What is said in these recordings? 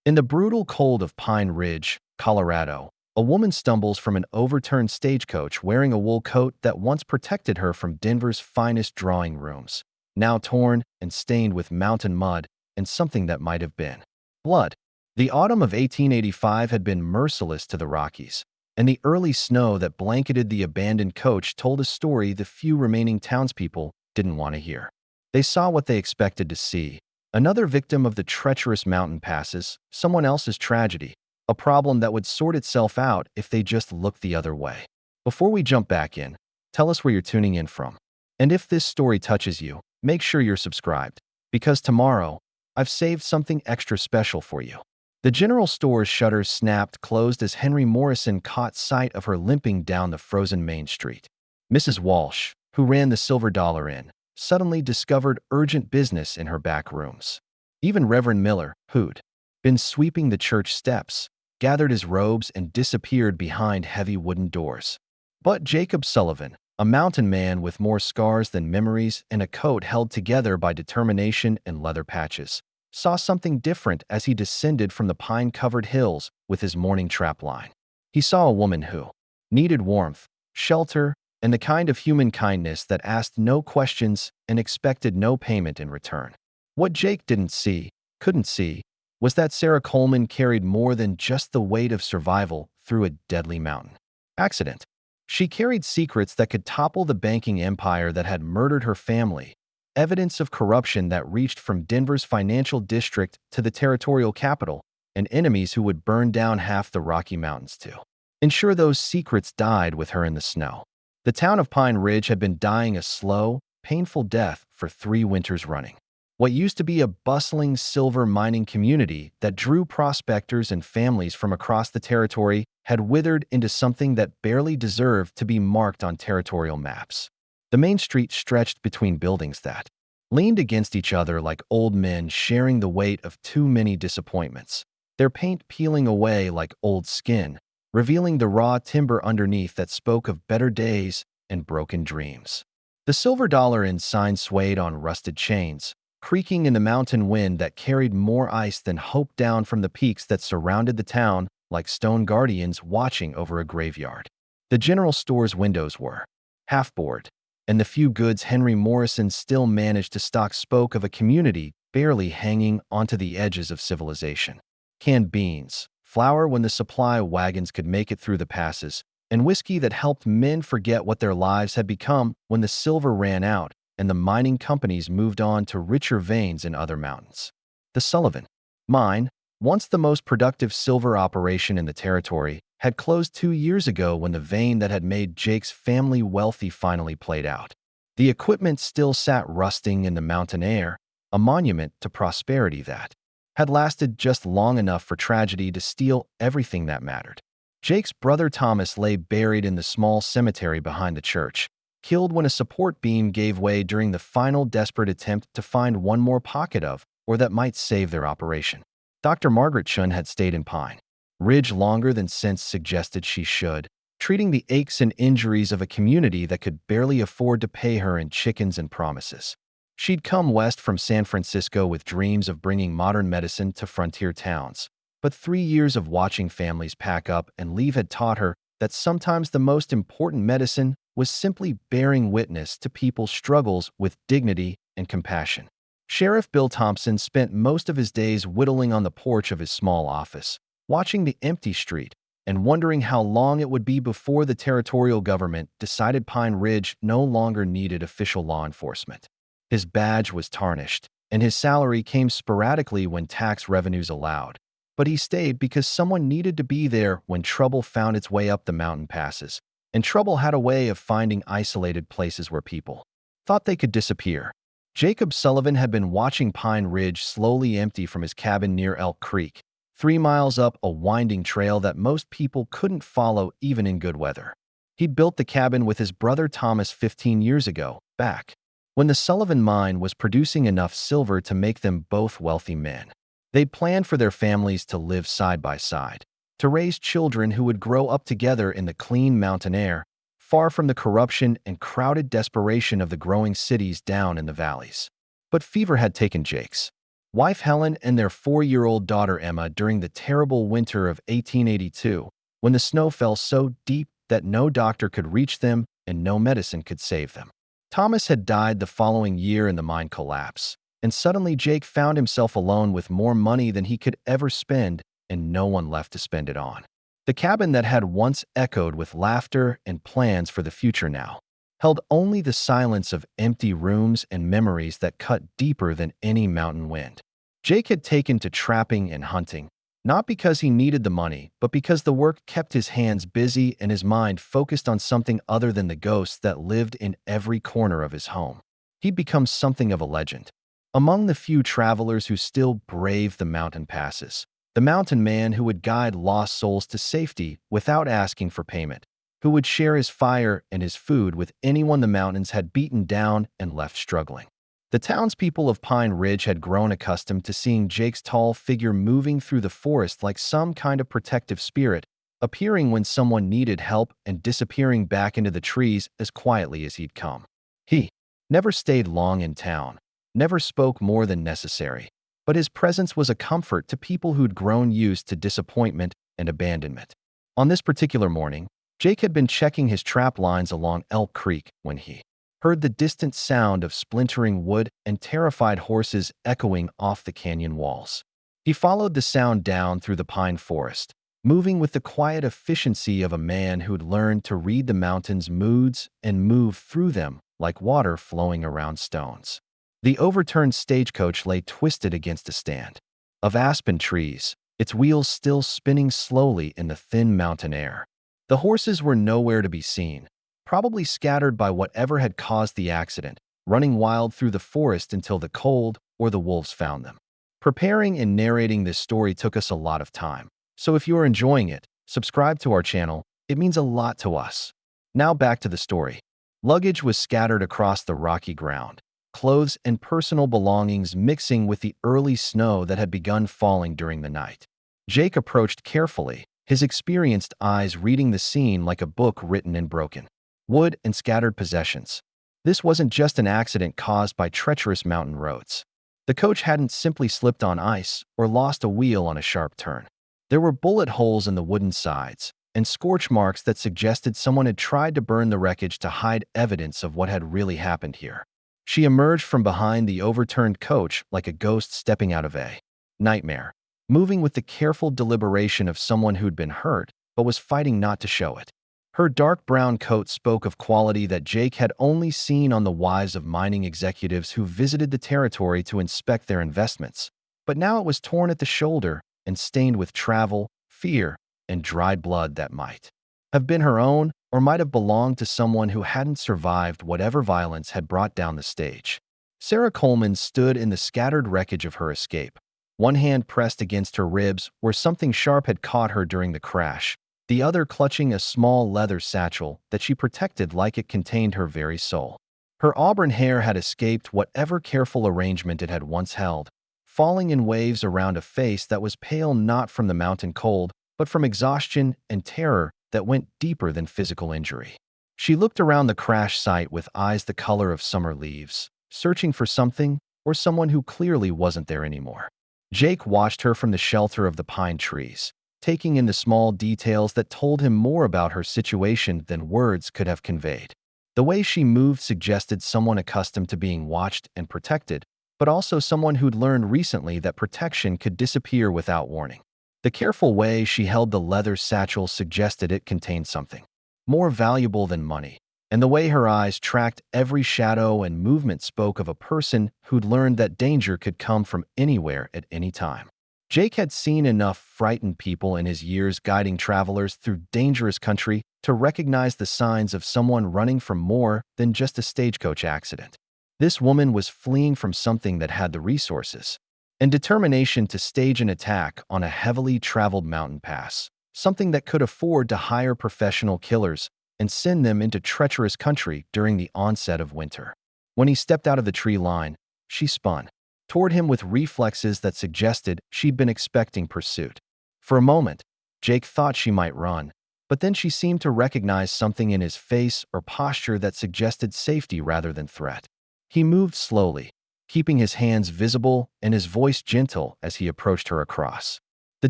In the brutal cold of Pine Ridge, Colorado, a woman stumbles from an overturned stagecoach wearing a wool coat that once protected her from Denver's finest drawing rooms, now torn and stained with mountain mud and something that might have been blood. The autumn of 1885 had been merciless to the Rockies, and the early snow that blanketed the abandoned coach told a story the few remaining townspeople didn't want to hear. They saw what they expected to see: another victim of the treacherous mountain passes, someone else's tragedy, a problem that would sort itself out if they just looked the other way. Before we jump back in, tell us where you're tuning in from. And if this story touches you, make sure you're subscribed, because tomorrow, I've saved something extra special for you. The general store's shutters snapped closed as Henry Morrison caught sight of her limping down the frozen main street. Mrs. Walsh, who ran the Silver Dollar Inn, suddenly discovered urgent business in her back rooms. Even Reverend Miller, who'd been sweeping the church steps, gathered his robes and disappeared behind heavy wooden doors. But Jacob Sullivan, a mountain man with more scars than memories and a coat held together by determination and leather patches, saw something different as he descended from the pine-covered hills with his morning trap line. He saw a woman who needed warmth, shelter, and the kind of human kindness that asked no questions and expected no payment in return. What Jake couldn't see, was that Sarah Coleman carried more than just the weight of survival through a deadly mountain accident. She carried secrets that could topple the banking empire that had murdered her family, evidence of corruption that reached from Denver's financial district to the territorial capital, and enemies who would burn down half the Rocky Mountains to ensure those secrets died with her in the snow. The town of Pine Ridge had been dying a slow, painful death for 3 winters running. What used to be a bustling silver mining community that drew prospectors and families from across the territory had withered into something that barely deserved to be marked on territorial maps. The main street stretched between buildings that leaned against each other like old men sharing the weight of too many disappointments, their paint peeling away like old skin, revealing the raw timber underneath that spoke of better days and broken dreams. The Silver Dollar Inn sign swayed on rusted chains, creaking in the mountain wind that carried more ice than hope down from the peaks that surrounded the town like stone guardians watching over a graveyard. The general store's windows were half-board, and the few goods Henry Morrison still managed to stock spoke of a community barely hanging onto the edges of civilization. Canned beans, flour when the supply wagons could make it through the passes, and whiskey that helped men forget what their lives had become when the silver ran out and the mining companies moved on to richer veins in other mountains. The Sullivan mine, once the most productive silver operation in the territory, had closed 2 years ago when the vein that had made Jake's family wealthy finally played out. The equipment still sat rusting in the mountain air, a monument to prosperity that had lasted just long enough for tragedy to steal everything that mattered. Jake's brother Thomas lay buried in the small cemetery behind the church, killed when a support beam gave way during the final desperate attempt to find one more pocket of, or that might save their operation. Dr. Margaret Chun had stayed in Pine Ridge longer than sense suggested she should, treating the aches and injuries of a community that could barely afford to pay her in chickens and promises. She'd come west from San Francisco with dreams of bringing modern medicine to frontier towns, but 3 years of watching families pack up and leave had taught her that sometimes the most important medicine was simply bearing witness to people's struggles with dignity and compassion. Sheriff Bill Thompson spent most of his days whittling on the porch of his small office, watching the empty street and wondering how long it would be before the territorial government decided Pine Ridge no longer needed official law enforcement. His badge was tarnished, and his salary came sporadically when tax revenues allowed. But he stayed because someone needed to be there when trouble found its way up the mountain passes, and trouble had a way of finding isolated places where people thought they could disappear. Jacob Sullivan had been watching Pine Ridge slowly empty from his cabin near Elk Creek, 3 miles up a winding trail that most people couldn't follow even in good weather. He'd built the cabin with his brother Thomas 15 years ago, back when the Sullivan mine was producing enough silver to make them both wealthy men. They'd planned for their families to live side by side, to raise children who would grow up together in the clean mountain air, far from the corruption and crowded desperation of the growing cities down in the valleys. But fever had taken Jake's wife Helen and their 4-year-old daughter Emma during the terrible winter of 1882, when the snow fell so deep that no doctor could reach them and no medicine could save them. Thomas had died the following year in the mine collapse, and suddenly Jake found himself alone with more money than he could ever spend and no one left to spend it on. The cabin that had once echoed with laughter and plans for the future now held only the silence of empty rooms and memories that cut deeper than any mountain wind. Jake had taken to trapping and hunting, not because he needed the money, but because the work kept his hands busy and his mind focused on something other than the ghosts that lived in every corner of his home. He'd become something of a legend. Among the few travelers who still braved the mountain passes, the mountain man who would guide lost souls to safety without asking for payment, who would share his fire and his food with anyone the mountains had beaten down and left struggling. The townspeople of Pine Ridge had grown accustomed to seeing Jake's tall figure moving through the forest like some kind of protective spirit, appearing when someone needed help and disappearing back into the trees as quietly as he'd come. He never stayed long in town, never spoke more than necessary, but his presence was a comfort to people who'd grown used to disappointment and abandonment. On this particular morning, Jake had been checking his trap lines along Elk Creek when he heard the distant sound of splintering wood and terrified horses echoing off the canyon walls. He followed the sound down through the pine forest, moving with the quiet efficiency of a man who'd learned to read the mountain's moods and move through them like water flowing around stones. The overturned stagecoach lay twisted against a stand of aspen trees, its wheels still spinning slowly in the thin mountain air. The horses were nowhere to be seen, probably scattered by whatever had caused the accident, running wild through the forest until the cold or the wolves found them. Preparing and narrating this story took us a lot of time, so if you are enjoying it, subscribe to our channel. It means a lot to us. Now back to the story. Luggage was scattered across the rocky ground, clothes and personal belongings mixing with the early snow that had begun falling during the night. Jake approached carefully, his experienced eyes reading the scene like a book written in broken wood and scattered possessions. This wasn't just an accident caused by treacherous mountain roads. The coach hadn't simply slipped on ice or lost a wheel on a sharp turn. There were bullet holes in the wooden sides and scorch marks that suggested someone had tried to burn the wreckage to hide evidence of what had really happened here. She emerged from behind the overturned coach like a ghost stepping out of a nightmare, moving with the careful deliberation of someone who'd been hurt but was fighting not to show it. Her dark brown coat spoke of quality that Jake had only seen on the wives of mining executives who visited the territory to inspect their investments, but now it was torn at the shoulder and stained with travel, fear, and dried blood that might have been her own or might have belonged to someone who hadn't survived whatever violence had brought down the stage. Sarah Coleman stood in the scattered wreckage of her escape, one hand pressed against her ribs where something sharp had caught her during the crash, the other clutching a small leather satchel that she protected like it contained her very soul. Her auburn hair had escaped whatever careful arrangement it had once held, falling in waves around a face that was pale not from the mountain cold, but from exhaustion and terror that went deeper than physical injury. She looked around the crash site with eyes the color of summer leaves, searching for something or someone who clearly wasn't there anymore. Jake watched her from the shelter of the pine trees, taking in the small details that told him more about her situation than words could have conveyed. The way she moved suggested someone accustomed to being watched and protected, but also someone who'd learned recently that protection could disappear without warning. The careful way she held the leather satchel suggested it contained something more valuable than money, and the way her eyes tracked every shadow and movement spoke of a person who'd learned that danger could come from anywhere at any time. Jake had seen enough frightened people in his years guiding travelers through dangerous country to recognize the signs of someone running from more than just a stagecoach accident. This woman was fleeing from something that had the resources and determination to stage an attack on a heavily traveled mountain pass, something that could afford to hire professional killers and send them into treacherous country during the onset of winter. When he stepped out of the tree line, she spun toward him with reflexes that suggested she'd been expecting pursuit. For a moment, Jake thought she might run, but then she seemed to recognize something in his face or posture that suggested safety rather than threat. He moved slowly, keeping his hands visible and his voice gentle as he approached her across the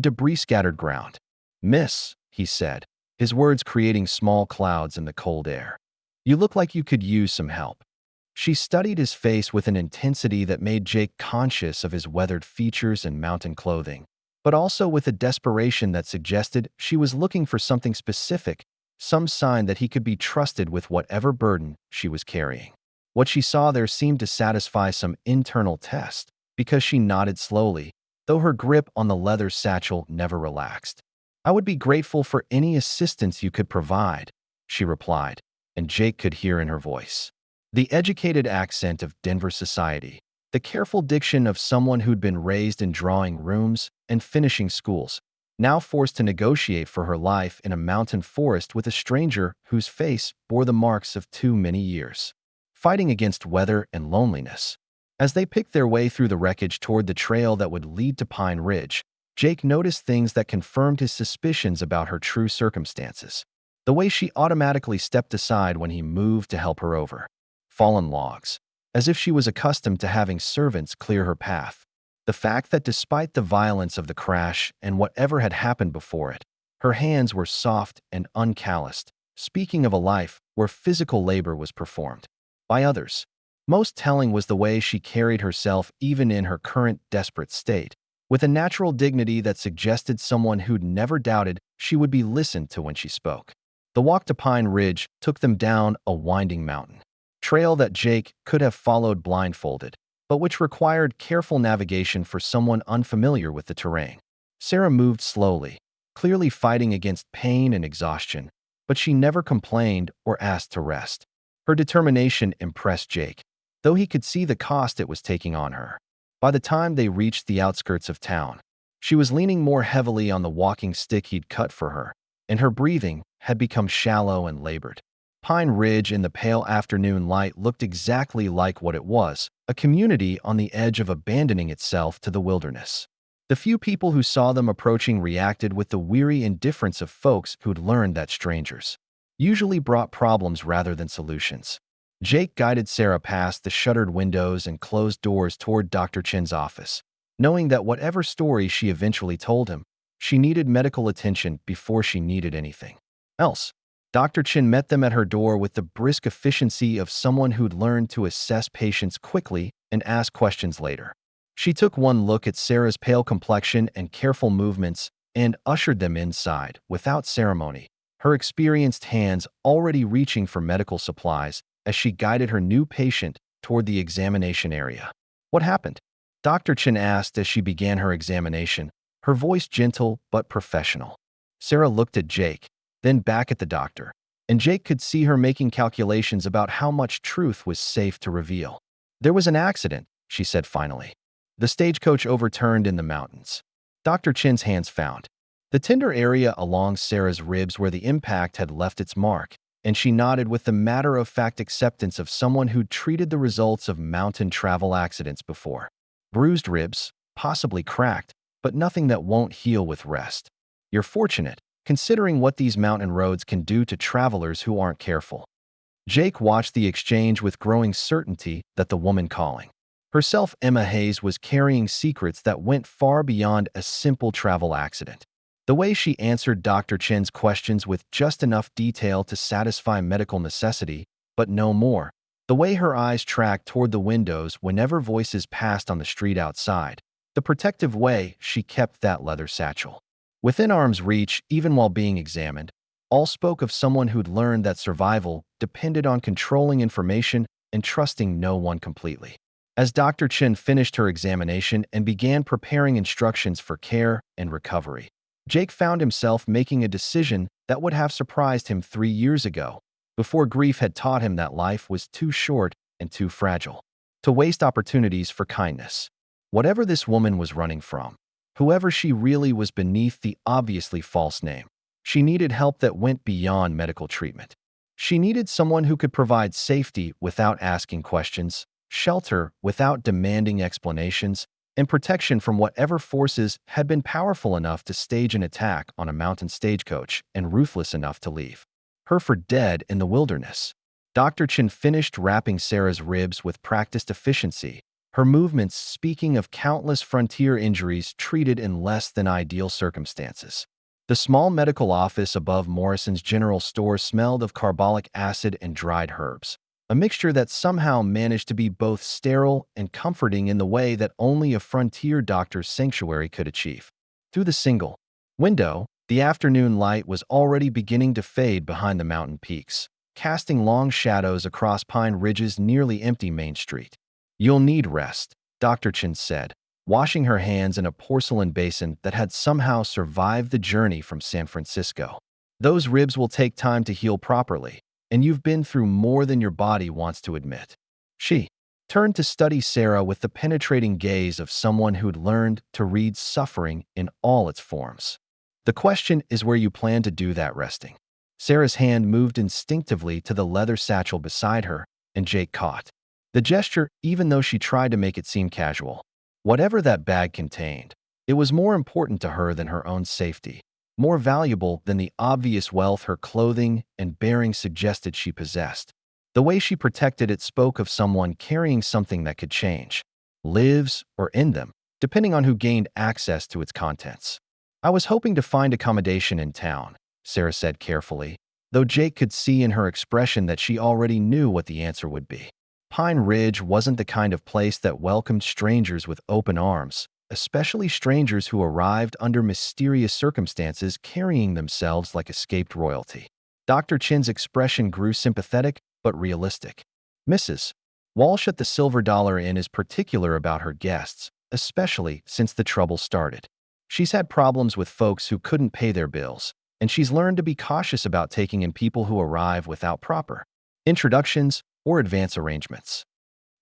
debris-scattered ground. "Miss," he said, his words creating small clouds in the cold air. "You look like you could use some help." She studied his face with an intensity that made Jake conscious of his weathered features and mountain clothing, but also with a desperation that suggested she was looking for something specific, some sign that he could be trusted with whatever burden she was carrying. What she saw there seemed to satisfy some internal test, because she nodded slowly, though her grip on the leather satchel never relaxed. "I would be grateful for any assistance you could provide," she replied, and Jake could hear in her voice the educated accent of Denver society, the careful diction of someone who'd been raised in drawing rooms and finishing schools, now forced to negotiate for her life in a mountain forest with a stranger whose face bore the marks of too many years, fighting against weather and loneliness. As they picked their way through the wreckage toward the trail that would lead to Pine Ridge, Jake noticed things that confirmed his suspicions about her true circumstances. The way she automatically stepped aside when he moved to help her over fallen logs, as if she was accustomed to having servants clear her path. The fact that despite the violence of the crash and whatever had happened before it, her hands were soft and uncalloused, speaking of a life where physical labor was performed by others. Most telling was the way she carried herself even in her current desperate state, with a natural dignity that suggested someone who'd never doubted she would be listened to when she spoke. The walk to Pine Ridge took them down a winding mountain trail that Jake could have followed blindfolded, but which required careful navigation for someone unfamiliar with the terrain. Sarah moved slowly, clearly fighting against pain and exhaustion, but she never complained or asked to rest. Her determination impressed Jake, though he could see the cost it was taking on her. By the time they reached the outskirts of town, she was leaning more heavily on the walking stick he'd cut for her, and her breathing had become shallow and labored. Pine Ridge in the pale afternoon light looked exactly like what it was, a community on the edge of abandoning itself to the wilderness. The few people who saw them approaching reacted with the weary indifference of folks who'd learned that strangers usually brought problems rather than solutions. Jake guided Sarah past the shuttered windows and closed doors toward Dr. Chin's office, knowing that whatever story she eventually told him, she needed medical attention before she needed anything else. Dr. Chin met them at her door with the brisk efficiency of someone who'd learned to assess patients quickly and ask questions later. She took one look at Sarah's pale complexion and careful movements and ushered them inside without ceremony, her experienced hands already reaching for medical supplies as she guided her new patient toward the examination area. "What happened?" Dr. Chin asked as she began her examination, her voice gentle but professional. Sarah looked at Jake, then back at the doctor, and Jake could see her making calculations about how much truth was safe to reveal. "There was an accident," she said finally. "The stagecoach overturned in the mountains." Dr. Chin's hands found the tender area along Sarah's ribs where the impact had left its mark, and she nodded with the matter-of-fact acceptance of someone who'd treated the results of mountain travel accidents before. Bruised ribs, possibly cracked, but nothing that won't heal with rest. "You're fortunate, considering what these mountain roads can do to travelers who aren't careful." Jake watched the exchange with growing certainty that the woman calling herself Emma Hayes was carrying secrets that went far beyond a simple travel accident. The way she answered Dr. Chin's questions with just enough detail to satisfy medical necessity, but no more. The way her eyes tracked toward the windows whenever voices passed on the street outside. The protective way she kept that leather satchel within arm's reach even while being examined, all spoke of someone who'd learned that survival depended on controlling information and trusting no one completely. As Dr. Chin finished her examination and began preparing instructions for care and recovery, Jake found himself making a decision that would have surprised him 3 years ago, before grief had taught him that life was too short and too fragile to waste opportunities for kindness. Whatever this woman was running from, whoever she really was beneath the obviously false name, she needed help that went beyond medical treatment. She needed someone who could provide safety without asking questions, shelter without demanding explanations, and protection from whatever forces had been powerful enough to stage an attack on a mountain stagecoach and ruthless enough to leave her for dead in the wilderness. Dr. Chin finished wrapping Sarah's ribs with practiced efficiency, her movements speaking of countless frontier injuries treated in less than ideal circumstances. The small medical office above Morrison's general store smelled of carbolic acid and dried herbs, a mixture that somehow managed to be both sterile and comforting in the way that only a frontier doctor's sanctuary could achieve. Through the single window, the afternoon light was already beginning to fade behind the mountain peaks, casting long shadows across Pine Ridge's nearly empty Main Street. "You'll need rest," Dr. Chen said, washing her hands in a porcelain basin that had somehow survived the journey from San Francisco. "Those ribs will take time to heal properly, and you've been through more than your body wants to admit." She turned to study Sarah with the penetrating gaze of someone who'd learned to read suffering in all its forms. "The question is where you plan to do that resting." Sarah's hand moved instinctively to the leather satchel beside her, and Jake caught the gesture, even though she tried to make it seem casual. Whatever that bag contained, it was more important to her than her own safety, more valuable than the obvious wealth her clothing and bearing suggested she possessed. The way she protected it spoke of someone carrying something that could change lives or end them, depending on who gained access to its contents. "I was hoping to find accommodation in town," Sarah said carefully, though Jake could see in her expression that she already knew what the answer would be. Pine Ridge wasn't the kind of place that welcomed strangers with open arms, especially strangers who arrived under mysterious circumstances carrying themselves like escaped royalty. Dr. Chin's expression grew sympathetic but realistic. "Mrs. Walsh at the Silver Dollar Inn is particular about her guests, especially since the trouble started. She's had problems with folks who couldn't pay their bills, and she's learned to be cautious about taking in people who arrive without proper introductions or advance arrangements."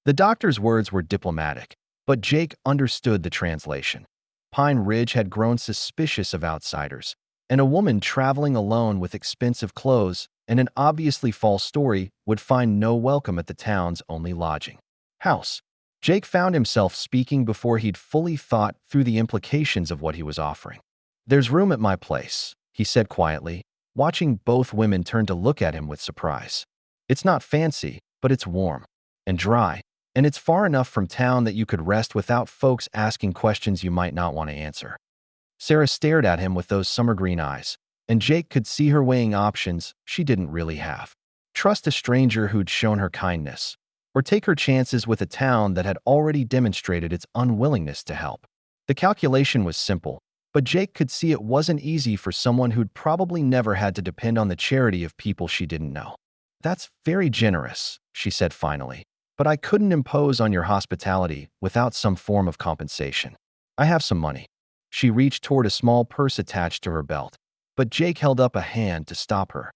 The doctor's words were diplomatic, but Jake understood the translation. Pine Ridge had grown suspicious of outsiders, and a woman traveling alone with expensive clothes and an obviously false story would find no welcome at the town's only lodging house. Jake found himself speaking before he'd fully thought through the implications of what he was offering. "There's room at my place," he said quietly, watching both women turn to look at him with surprise. "It's not fancy, but it's warm and dry, and it's far enough from town that you could rest without folks asking questions you might not want to answer." Sarah stared at him with those summer green eyes, and Jake could see her weighing options she didn't really have. Trust a stranger who'd shown her kindness, or take her chances with a town that had already demonstrated its unwillingness to help. The calculation was simple, but Jake could see it wasn't easy for someone who'd probably never had to depend on the charity of people she didn't know. "That's very generous," she said finally, "but I couldn't impose on your hospitality without some form of compensation. I have some money." She reached toward a small purse attached to her belt, but Jake held up a hand to stop her.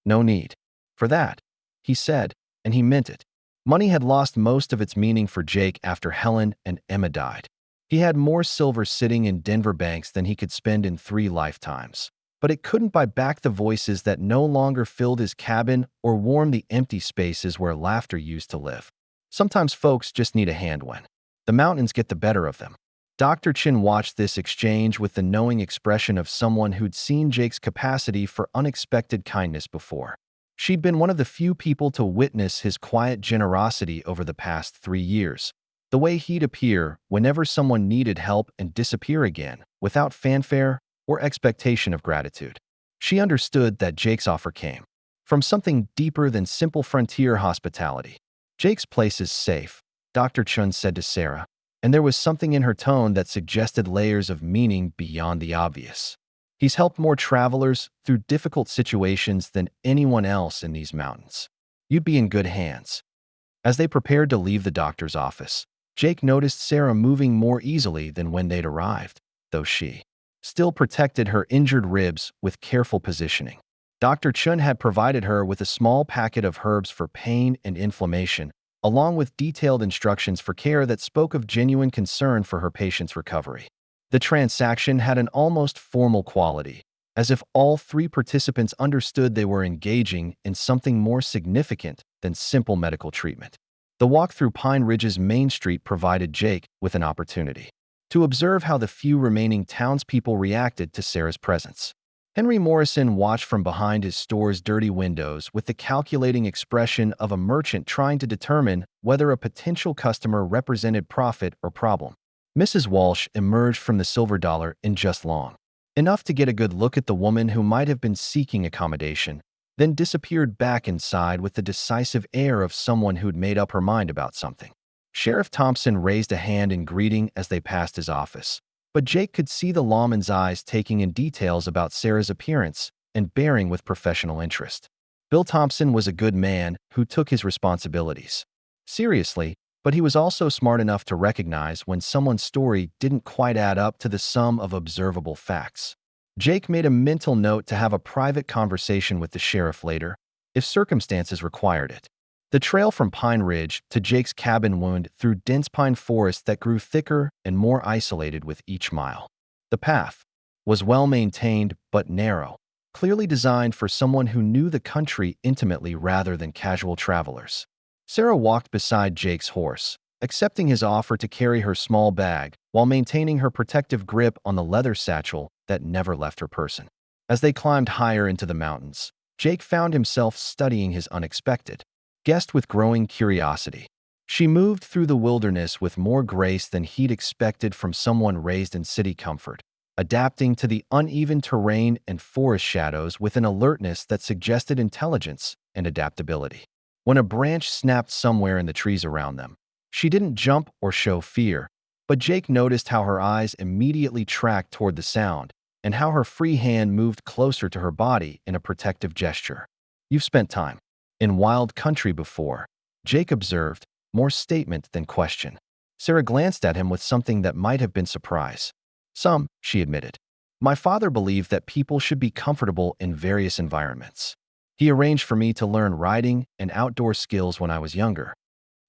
"No need for that," he said, and he meant it. Money had lost most of its meaning for Jake after Helen and Emma died. He had more silver sitting in Denver banks than he could spend in 3 lifetimes. But it couldn't buy back the voices that no longer filled his cabin or warm the empty spaces where laughter used to live. Sometimes folks just need a hand when the mountains get the better of them. Dr. Chin watched this exchange with the knowing expression of someone who'd seen Jake's capacity for unexpected kindness before. She'd been one of the few people to witness his quiet generosity over the past 3 years. The way he'd appear whenever someone needed help and disappear again, without fanfare or expectation of gratitude. She understood that Jake's offer came from something deeper than simple frontier hospitality. "Jake's place is safe," Dr. Chun said to Sarah, and there was something in her tone that suggested layers of meaning beyond the obvious. "He's helped more travelers through difficult situations than anyone else in these mountains. You'd be in good hands." As they prepared to leave the doctor's office, Jake noticed Sarah moving more easily than when they'd arrived, though she still protected her injured ribs with careful positioning. Dr. Chun had provided her with a small packet of herbs for pain and inflammation, along with detailed instructions for care that spoke of genuine concern for her patient's recovery. The transaction had an almost formal quality, as if all 3 participants understood they were engaging in something more significant than simple medical treatment. The walk through Pine Ridge's Main Street provided Jake with an opportunity to observe how the few remaining townspeople reacted to Sarah's presence. Henry Morrison watched from behind his store's dirty windows with the calculating expression of a merchant trying to determine whether a potential customer represented profit or problem. Mrs. Walsh emerged from the silver dollar in just long enough to get a good look at the woman who might have been seeking accommodation, then disappeared back inside with the decisive air of someone who'd made up her mind about something. Sheriff Thompson raised a hand in greeting as they passed his office, but Jake could see the lawman's eyes taking in details about Sarah's appearance and bearing with professional interest. Bill Thompson was a good man who took his responsibilities seriously, but he was also smart enough to recognize when someone's story didn't quite add up to the sum of observable facts. Jake made a mental note to have a private conversation with the sheriff later, if circumstances required it. The trail from Pine Ridge to Jake's cabin wound through dense pine forest that grew thicker and more isolated with each mile. The path was well maintained but narrow, clearly designed for someone who knew the country intimately rather than casual travelers. Sarah walked beside Jake's horse, accepting his offer to carry her small bag while maintaining her protective grip on the leather satchel that never left her person. As they climbed higher into the mountains, Jake found himself studying his unexpected guest with growing curiosity. She moved through the wilderness with more grace than he'd expected from someone raised in city comfort, adapting to the uneven terrain and forest shadows with an alertness that suggested intelligence and adaptability. When a branch snapped somewhere in the trees around them, she didn't jump or show fear, but Jake noticed how her eyes immediately tracked toward the sound and how her free hand moved closer to her body in a protective gesture. "You've spent time in wild country before," Jake observed, more statement than question. Sarah glanced at him with something that might have been surprise. "Some," she admitted. "My father believed that people should be comfortable in various environments. He arranged for me to learn riding and outdoor skills when I was younger."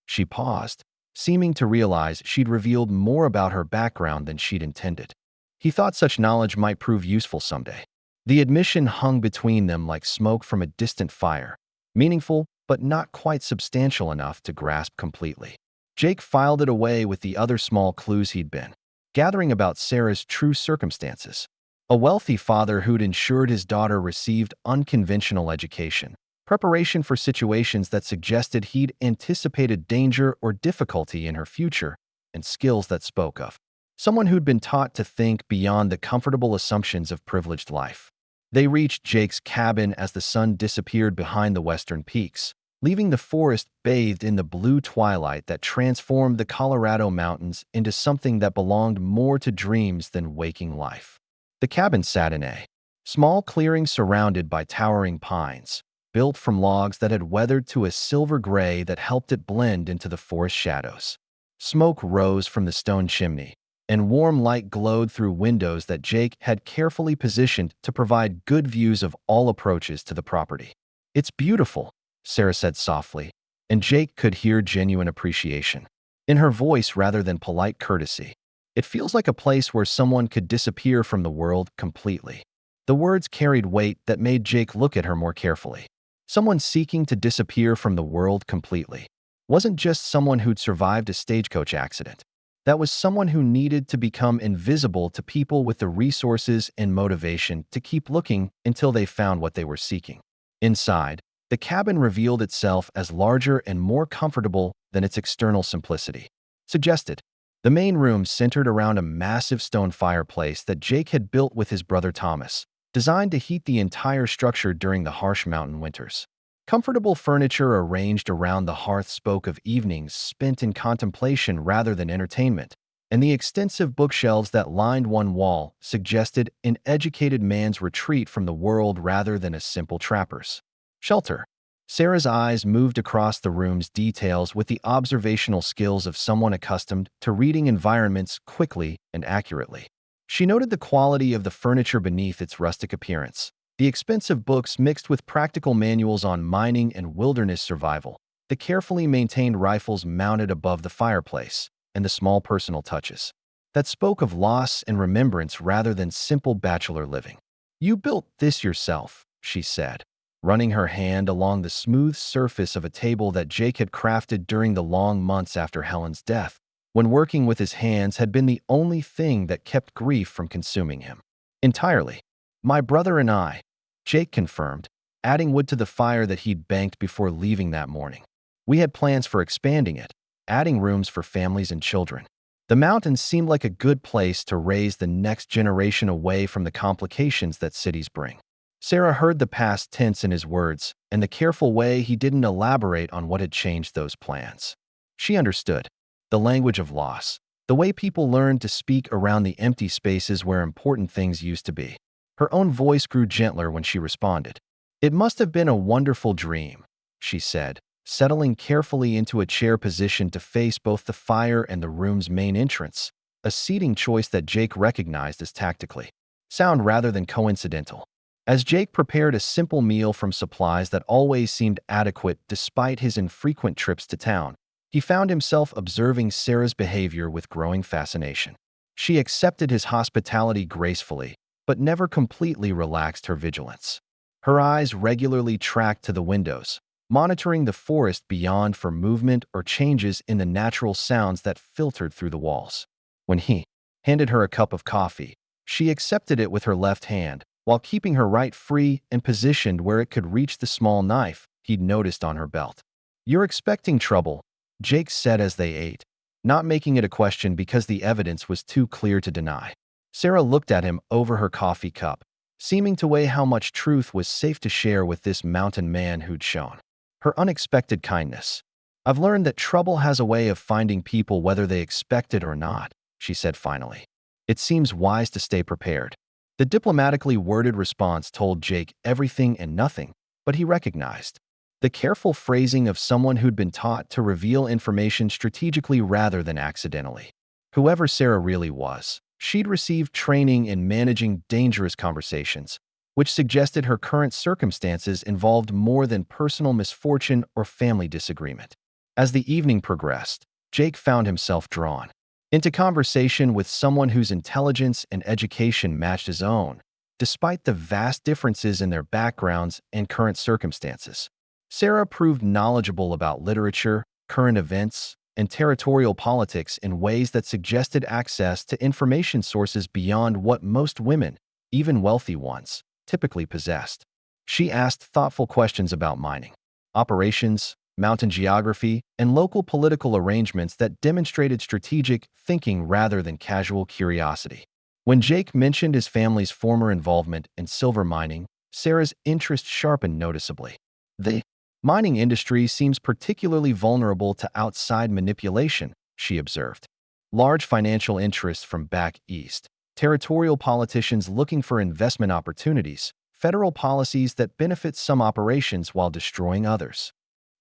She paused, seeming to realize she'd revealed more about her background than she'd intended. He thought such knowledge might prove useful someday. The admission hung between them like smoke from a distant fire, meaningful but not quite substantial enough to grasp completely. Jake filed it away with the other small clues he'd been gathering about Sarah's true circumstances. A wealthy father who'd ensured his daughter received unconventional education, preparation for situations that suggested he'd anticipated danger or difficulty in her future, and skills that spoke of someone who'd been taught to think beyond the comfortable assumptions of privileged life. They reached Jake's cabin as the sun disappeared behind the western peaks, leaving the forest bathed in the blue twilight that transformed the Colorado mountains into something that belonged more to dreams than waking life. The cabin sat in a small clearing surrounded by towering pines, built from logs that had weathered to a silver gray that helped it blend into the forest shadows. Smoke rose from the stone chimney, and warm light glowed through windows that Jake had carefully positioned to provide good views of all approaches to the property. "It's beautiful," Sarah said softly, and Jake could hear genuine appreciation in her voice rather than polite courtesy. "It feels like a place where someone could disappear from the world completely." The words carried weight that made Jake look at her more carefully. Someone seeking to disappear from the world completely wasn't just someone who'd survived a stagecoach accident. That was someone who needed to become invisible to people with the resources and motivation to keep looking until they found what they were seeking. Inside, the cabin revealed itself as larger and more comfortable than its external simplicity suggested. The main room centered around a massive stone fireplace that Jake had built with his brother Thomas, designed to heat the entire structure during the harsh mountain winters. Comfortable furniture arranged around the hearth spoke of evenings spent in contemplation rather than entertainment, and the extensive bookshelves that lined one wall suggested an educated man's retreat from the world rather than a simple trapper's shelter. Sarah's eyes moved across the room's details with the observational skills of someone accustomed to reading environments quickly and accurately. She noted the quality of the furniture beneath its rustic appearance. The expensive books mixed with practical manuals on mining and wilderness survival, the carefully maintained rifles mounted above the fireplace, and the small personal touches that spoke of loss and remembrance rather than simple bachelor living. "You built this yourself," she said, running her hand along the smooth surface of a table that Jake had crafted during the long months after Helen's death, when working with his hands had been the only thing that kept grief from consuming him. "Entirely. My brother and I, Jake confirmed, adding wood to the fire that he'd banked before leaving that morning. We had plans for expanding it, adding rooms for families and children. The mountains seemed like a good place to raise the next generation away from the complications that cities bring. Sarah heard the past tense in his words and the careful way he didn't elaborate on what had changed those plans. She understood. The language of loss. The way people learned to speak around the empty spaces where important things used to be. Her own voice grew gentler when she responded. It must have been a wonderful dream, she said, settling carefully into a chair position to face both the fire and the room's main entrance, a seating choice that Jake recognized as tactically sound rather than coincidental. As Jake prepared a simple meal from supplies that always seemed adequate despite his infrequent trips to town, he found himself observing Sarah's behavior with growing fascination. She accepted his hospitality gracefully, but never completely relaxed her vigilance. Her eyes regularly tracked to the windows, monitoring the forest beyond for movement or changes in the natural sounds that filtered through the walls. When he handed her a cup of coffee, she accepted it with her left hand, while keeping her right free and positioned where it could reach the small knife he'd noticed on her belt. "You're expecting trouble," Jake said as they ate, not making it a question because the evidence was too clear to deny. Sarah looked at him over her coffee cup, seeming to weigh how much truth was safe to share with this mountain man who'd shown her unexpected kindness. "I've learned that trouble has a way of finding people whether they expect it or not," she said finally. "It seems wise to stay prepared." The diplomatically worded response told Jake everything and nothing, but he recognized the careful phrasing of someone who'd been taught to reveal information strategically rather than accidentally. Whoever Sarah really was, she'd received training in managing dangerous conversations, which suggested her current circumstances involved more than personal misfortune or family disagreement. As the evening progressed, Jake found himself drawn into conversation with someone whose intelligence and education matched his own, despite the vast differences in their backgrounds and current circumstances. Sarah proved knowledgeable about literature, current events, and territorial politics in ways that suggested access to information sources beyond what most women, even wealthy ones, typically possessed. She asked thoughtful questions about mining, operations, mountain geography, and local political arrangements that demonstrated strategic thinking rather than casual curiosity. When Jake mentioned his family's former involvement in silver mining, Sarah's interest sharpened noticeably. The mining industry seems particularly vulnerable to outside manipulation, she observed. Large financial interests from back east, territorial politicians looking for investment opportunities, federal policies that benefit some operations while destroying others.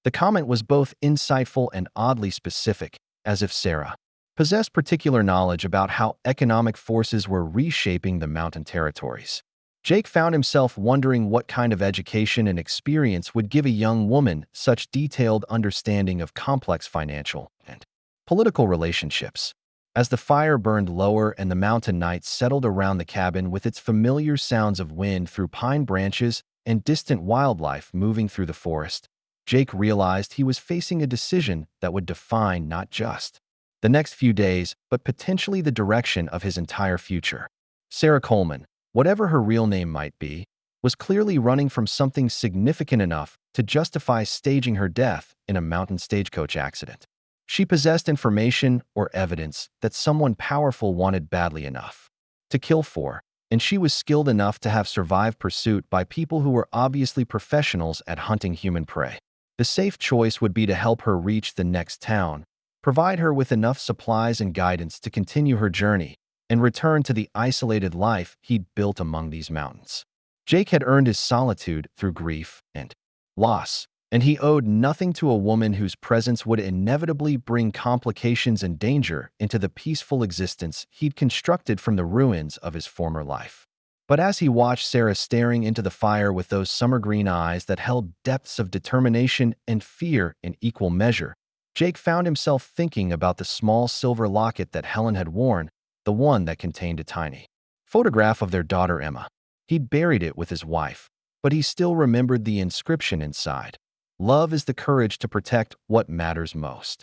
The comment was both insightful and oddly specific, as if Sarah possessed particular knowledge about how economic forces were reshaping the mountain territories. Jake found himself wondering what kind of education and experience would give a young woman such detailed understanding of complex financial and political relationships. As the fire burned lower and the mountain night settled around the cabin with its familiar sounds of wind through pine branches and distant wildlife moving through the forest, Jake realized he was facing a decision that would define not just the next few days, but potentially the direction of his entire future. Sarah Coleman, whatever her real name might be, was clearly running from something significant enough to justify staging her death in a mountain stagecoach accident. She possessed information or evidence that someone powerful wanted badly enough to kill for, and she was skilled enough to have survived pursuit by people who were obviously professionals at hunting human prey. The safe choice would be to help her reach the next town, provide her with enough supplies and guidance to continue her journey, and return to the isolated life he'd built among these mountains. Jake had earned his solitude through grief and loss, and he owed nothing to a woman whose presence would inevitably bring complications and danger into the peaceful existence he'd constructed from the ruins of his former life. But as he watched Sarah staring into the fire with those summer green eyes that held depths of determination and fear in equal measure, Jake found himself thinking about the small silver locket that Helen had worn, the one that contained a tiny photograph of their daughter Emma. He'd buried it with his wife, but he still remembered the inscription inside. "Love is the courage to protect what matters most."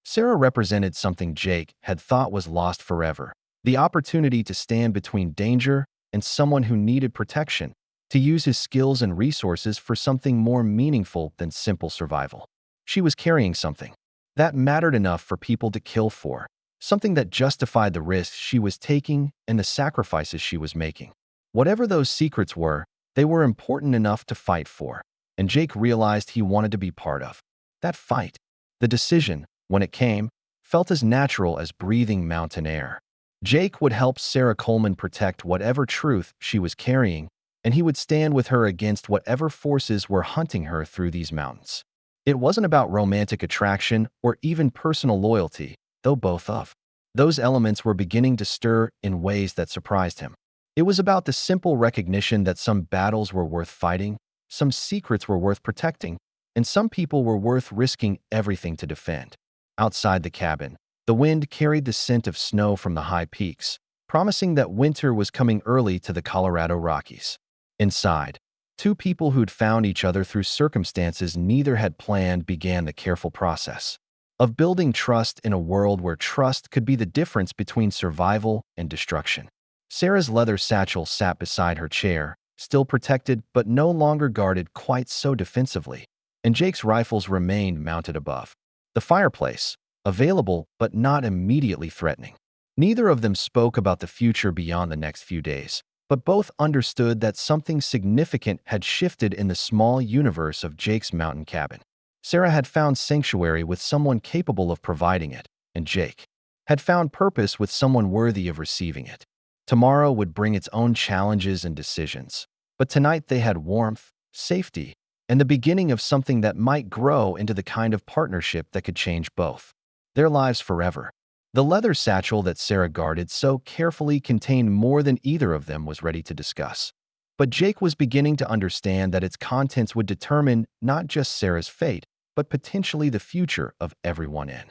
Sarah represented something Jake had thought was lost forever, the opportunity to stand between danger and someone who needed protection, to use his skills and resources for something more meaningful than simple survival. She was carrying something that mattered enough for people to kill for, something that justified the risks she was taking and the sacrifices she was making. Whatever those secrets were, they were important enough to fight for, and Jake realized he wanted to be part of that fight. The decision, when it came, felt as natural as breathing mountain air. Jake would help Sarah Coleman protect whatever truth she was carrying, and he would stand with her against whatever forces were hunting her through these mountains. It wasn't about romantic attraction or even personal loyalty, though both of those elements were beginning to stir in ways that surprised him. It was about the simple recognition that some battles were worth fighting, some secrets were worth protecting, and some people were worth risking everything to defend. Outside the cabin, the wind carried the scent of snow from the high peaks, promising that winter was coming early to the Colorado Rockies. Inside, two people who'd found each other through circumstances neither had planned began the careful process of building trust in a world where trust could be the difference between survival and destruction. Sarah's leather satchel sat beside her chair, still protected but no longer guarded quite so defensively, and Jake's rifles remained mounted above the fireplace, available but not immediately threatening. Neither of them spoke about the future beyond the next few days, but both understood that something significant had shifted in the small universe of Jake's mountain cabin. Sarah had found sanctuary with someone capable of providing it, and Jake had found purpose with someone worthy of receiving it. Tomorrow would bring its own challenges and decisions, but tonight they had warmth, safety, and the beginning of something that might grow into the kind of partnership that could change both their lives forever. The leather satchel that Sarah guarded so carefully contained more than either of them was ready to discuss. But Jake was beginning to understand that its contents would determine not just Sarah's fate, but potentially the future of everyone in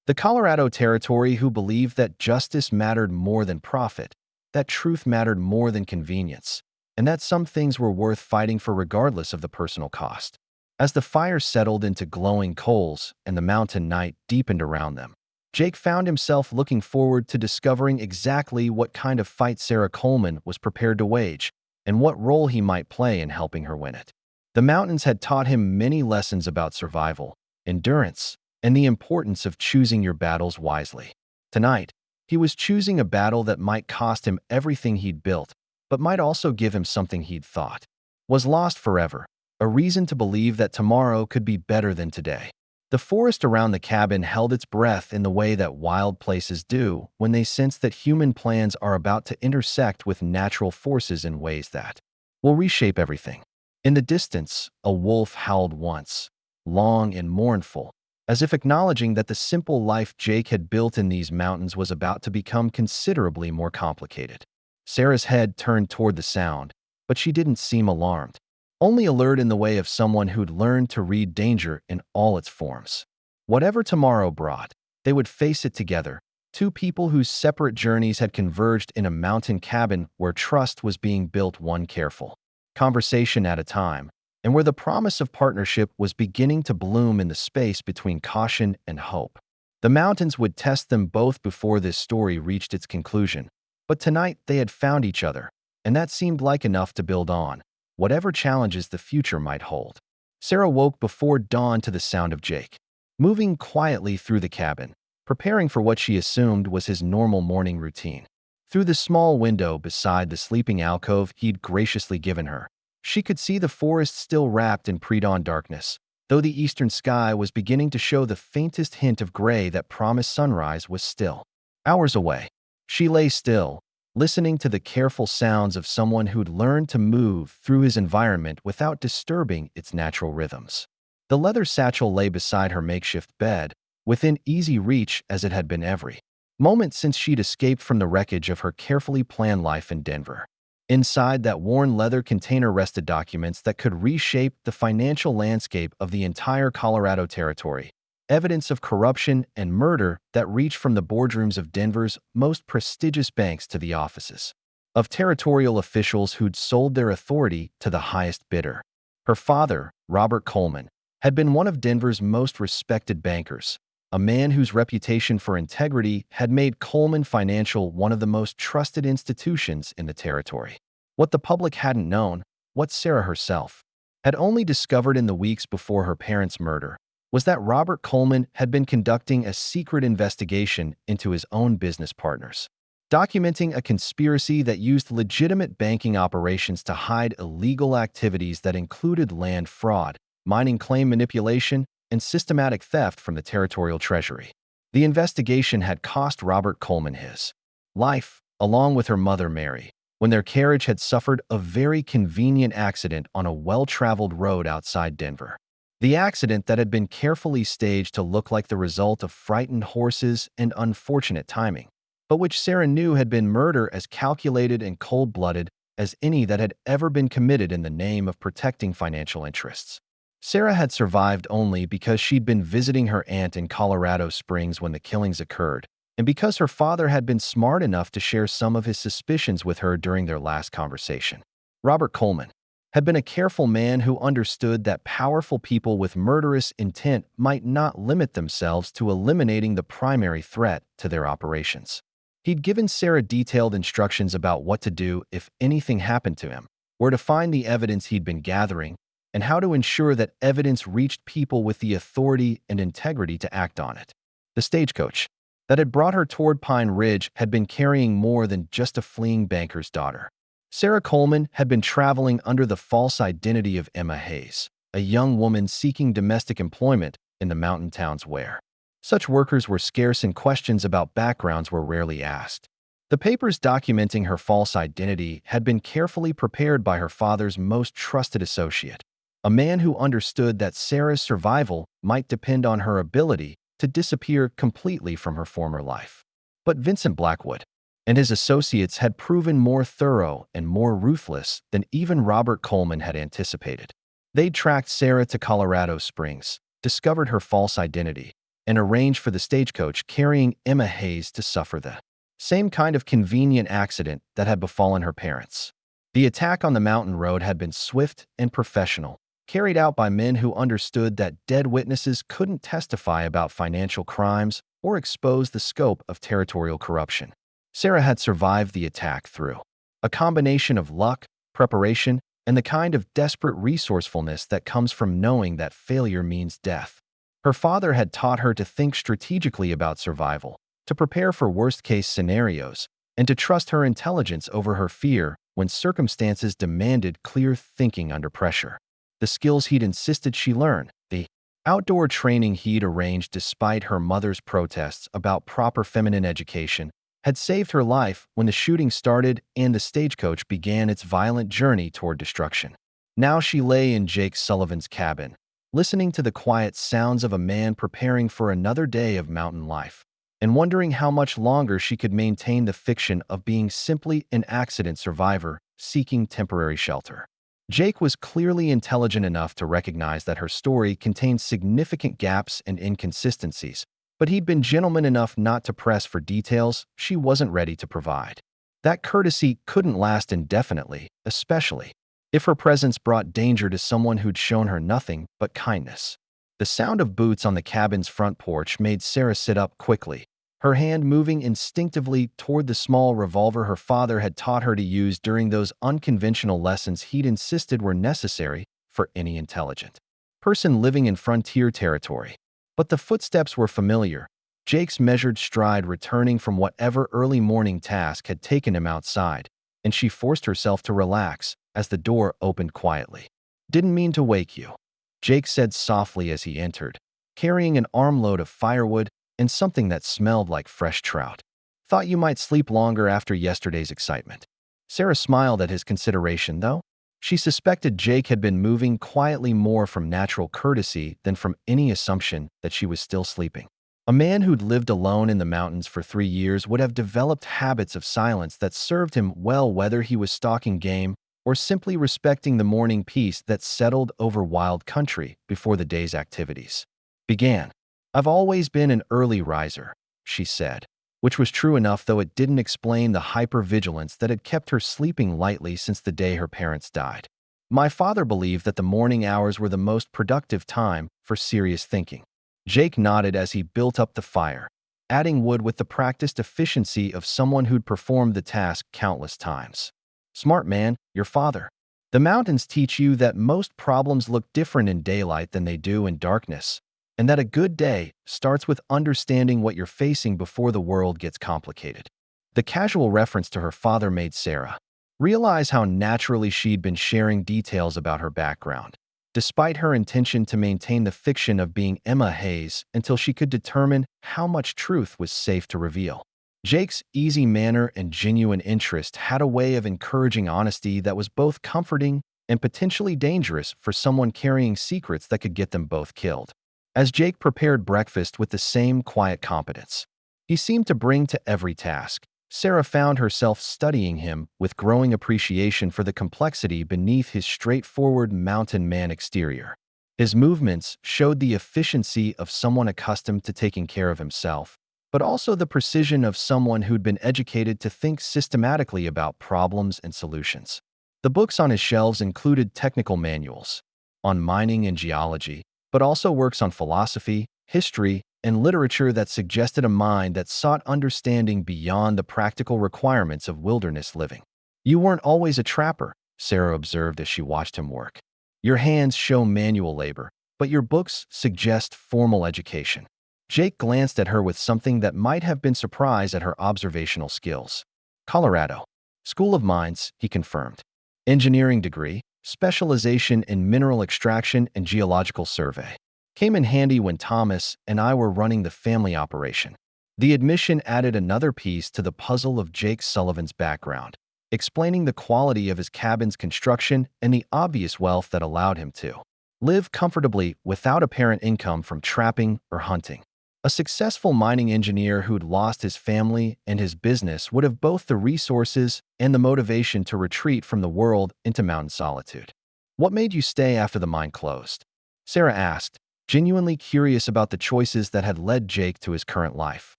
the Colorado Territory who believed that justice mattered more than profit, that truth mattered more than convenience, and that some things were worth fighting for regardless of the personal cost. As the fire settled into glowing coals and the mountain night deepened around them, Jake found himself looking forward to discovering exactly what kind of fight Sarah Coleman was prepared to wage and what role he might play in helping her win it. The mountains had taught him many lessons about survival, endurance, and the importance of choosing your battles wisely. Tonight, he was choosing a battle that might cost him everything he'd built, but might also give him something he'd thought was lost forever, a reason to believe that tomorrow could be better than today. The forest around the cabin held its breath in the way that wild places do when they sense that human plans are about to intersect with natural forces in ways that will reshape everything. In the distance, a wolf howled once, long and mournful, as if acknowledging that the simple life Jake had built in these mountains was about to become considerably more complicated. Sarah's head turned toward the sound, but she didn't seem alarmed, only alert in the way of someone who'd learned to read danger in all its forms. Whatever tomorrow brought, they would face it together, two people whose separate journeys had converged in a mountain cabin where trust was being built one careful conversation at a time, and where the promise of partnership was beginning to bloom in the space between caution and hope. The mountains would test them both before this story reached its conclusion, but tonight they had found each other, and that seemed like enough to build on whatever challenges the future might hold. Sarah woke before dawn to the sound of Jake moving quietly through the cabin, preparing for what she assumed was his normal morning routine. Through the small window beside the sleeping alcove he'd graciously given her, she could see the forest still wrapped in pre-dawn darkness, though the eastern sky was beginning to show the faintest hint of gray that promised sunrise was still hours away. She lay still, listening to the careful sounds of someone who'd learned to move through his environment without disturbing its natural rhythms. The leather satchel lay beside her makeshift bed, within easy reach as it had been every moment since she'd escaped from the wreckage of her carefully planned life in Denver. Inside that worn leather container rested documents that could reshape the financial landscape of the entire Colorado Territory, evidence of corruption and murder that reached from the boardrooms of Denver's most prestigious banks to the offices of territorial officials who'd sold their authority to the highest bidder. Her father, Robert Coleman, had been one of Denver's most respected bankers, a man whose reputation for integrity had made Coleman Financial one of the most trusted institutions in the territory. What the public hadn't known, what Sarah herself had only discovered in the weeks before her parents' murder, was that Robert Coleman had been conducting a secret investigation into his own business partners, documenting a conspiracy that used legitimate banking operations to hide illegal activities that included land fraud, mining claim manipulation, and systematic theft from the territorial treasury. The investigation had cost Robert Coleman his life, along with her mother Mary, when their carriage had suffered a very convenient accident on a well-traveled road outside Denver. The accident that had been carefully staged to look like the result of frightened horses and unfortunate timing, but which Sarah knew had been murder as calculated and cold-blooded as any that had ever been committed in the name of protecting financial interests. Sarah had survived only because she'd been visiting her aunt in Colorado Springs when the killings occurred, and because her father had been smart enough to share some of his suspicions with her during their last conversation. Robert Coleman had been a careful man who understood that powerful people with murderous intent might not limit themselves to eliminating the primary threat to their operations. He'd given Sarah detailed instructions about what to do if anything happened to him, where to find the evidence he'd been gathering, and how to ensure that evidence reached people with the authority and integrity to act on it. The stagecoach that had brought her toward Pine Ridge had been carrying more than just a fleeing banker's daughter. Sarah Coleman had been traveling under the false identity of Emma Hayes, a young woman seeking domestic employment in the mountain towns where such workers were scarce and questions about backgrounds were rarely asked. The papers documenting her false identity had been carefully prepared by her father's most trusted associate, a man who understood that Sarah's survival might depend on her ability to disappear completely from her former life. But Vincent Blackwood and his associates had proven more thorough and more ruthless than even Robert Coleman had anticipated. They'd tracked Sarah to Colorado Springs, discovered her false identity, and arranged for the stagecoach carrying Emma Hayes to suffer the same kind of convenient accident that had befallen her parents. The attack on the mountain road had been swift and professional, carried out by men who understood that dead witnesses couldn't testify about financial crimes or expose the scope of territorial corruption. Sarah had survived the attack through a combination of luck, preparation, and the kind of desperate resourcefulness that comes from knowing that failure means death. Her father had taught her to think strategically about survival, to prepare for worst-case scenarios, and to trust her intelligence over her fear when circumstances demanded clear thinking under pressure. The skills he'd insisted she learn, the outdoor training he'd arranged despite her mother's protests about proper feminine education, had saved her life when the shooting started and the stagecoach began its violent journey toward destruction. Now she lay in Jake Sullivan's cabin, listening to the quiet sounds of a man preparing for another day of mountain life, and wondering how much longer she could maintain the fiction of being simply an accident survivor seeking temporary shelter. Jake was clearly intelligent enough to recognize that her story contained significant gaps and inconsistencies, but he'd been gentleman enough not to press for details she wasn't ready to provide. That courtesy couldn't last indefinitely, especially if her presence brought danger to someone who'd shown her nothing but kindness. The sound of boots on the cabin's front porch made Sarah sit up quickly, her hand moving instinctively toward the small revolver her father had taught her to use during those unconventional lessons he'd insisted were necessary for any intelligent person living in frontier territory. But the footsteps were familiar, Jake's measured stride returning from whatever early morning task had taken him outside, and she forced herself to relax as the door opened quietly. "Didn't mean to wake you," Jake said softly as he entered, carrying an armload of firewood and something that smelled like fresh trout. "Thought you might sleep longer after yesterday's excitement." Sarah smiled at his consideration, though. She suspected Jake had been moving quietly more from natural courtesy than from any assumption that she was still sleeping. A man who'd lived alone in the mountains for 3 years would have developed habits of silence that served him well, whether he was stalking game or simply respecting the morning peace that settled over wild country before the day's activities began. "I've always been an early riser," she said, which was true enough, though it didn't explain the hypervigilance that had kept her sleeping lightly since the day her parents died. "My father believed that the morning hours were the most productive time for serious thinking." Jake nodded as he built up the fire, adding wood with the practiced efficiency of someone who'd performed the task countless times. Smart man, your father. The mountains teach you that most problems look different in daylight than they do in darkness, and that a good day starts with understanding what you're facing before the world gets complicated. The casual reference to her father made Sarah realize how naturally she'd been sharing details about her background, despite her intention to maintain the fiction of being Emma Hayes until she could determine how much truth was safe to reveal. Jake's easy manner and genuine interest had a way of encouraging honesty that was both comforting and potentially dangerous for someone carrying secrets that could get them both killed. As Jake prepared breakfast with the same quiet competence he seemed to bring to every task, Sarah found herself studying him with growing appreciation for the complexity beneath his straightforward mountain man exterior. His movements showed the efficiency of someone accustomed to taking care of himself, but also the precision of someone who'd been educated to think systematically about problems and solutions. The books on his shelves included technical manuals on mining and geology, but also works on philosophy, history, and literature that suggested a mind that sought understanding beyond the practical requirements of wilderness living. You weren't always a trapper, Sarah observed as she watched him work. Your hands show manual labor, but your books suggest formal education. Jake glanced at her with something that might have been surprise at her observational skills. Colorado. School of Mines, he confirmed. Engineering degree, specialization in mineral extraction and geological survey. Came in handy when Thomas and I were running the family operation. The admission added another piece to the puzzle of Jake Sullivan's background, explaining the quality of his cabin's construction and the obvious wealth that allowed him to live comfortably without apparent income from trapping or hunting. A successful mining engineer who'd lost his family and his business would have both the resources and the motivation to retreat from the world into mountain solitude. What made you stay after the mine closed? Sarah asked, genuinely curious about the choices that had led Jake to his current life.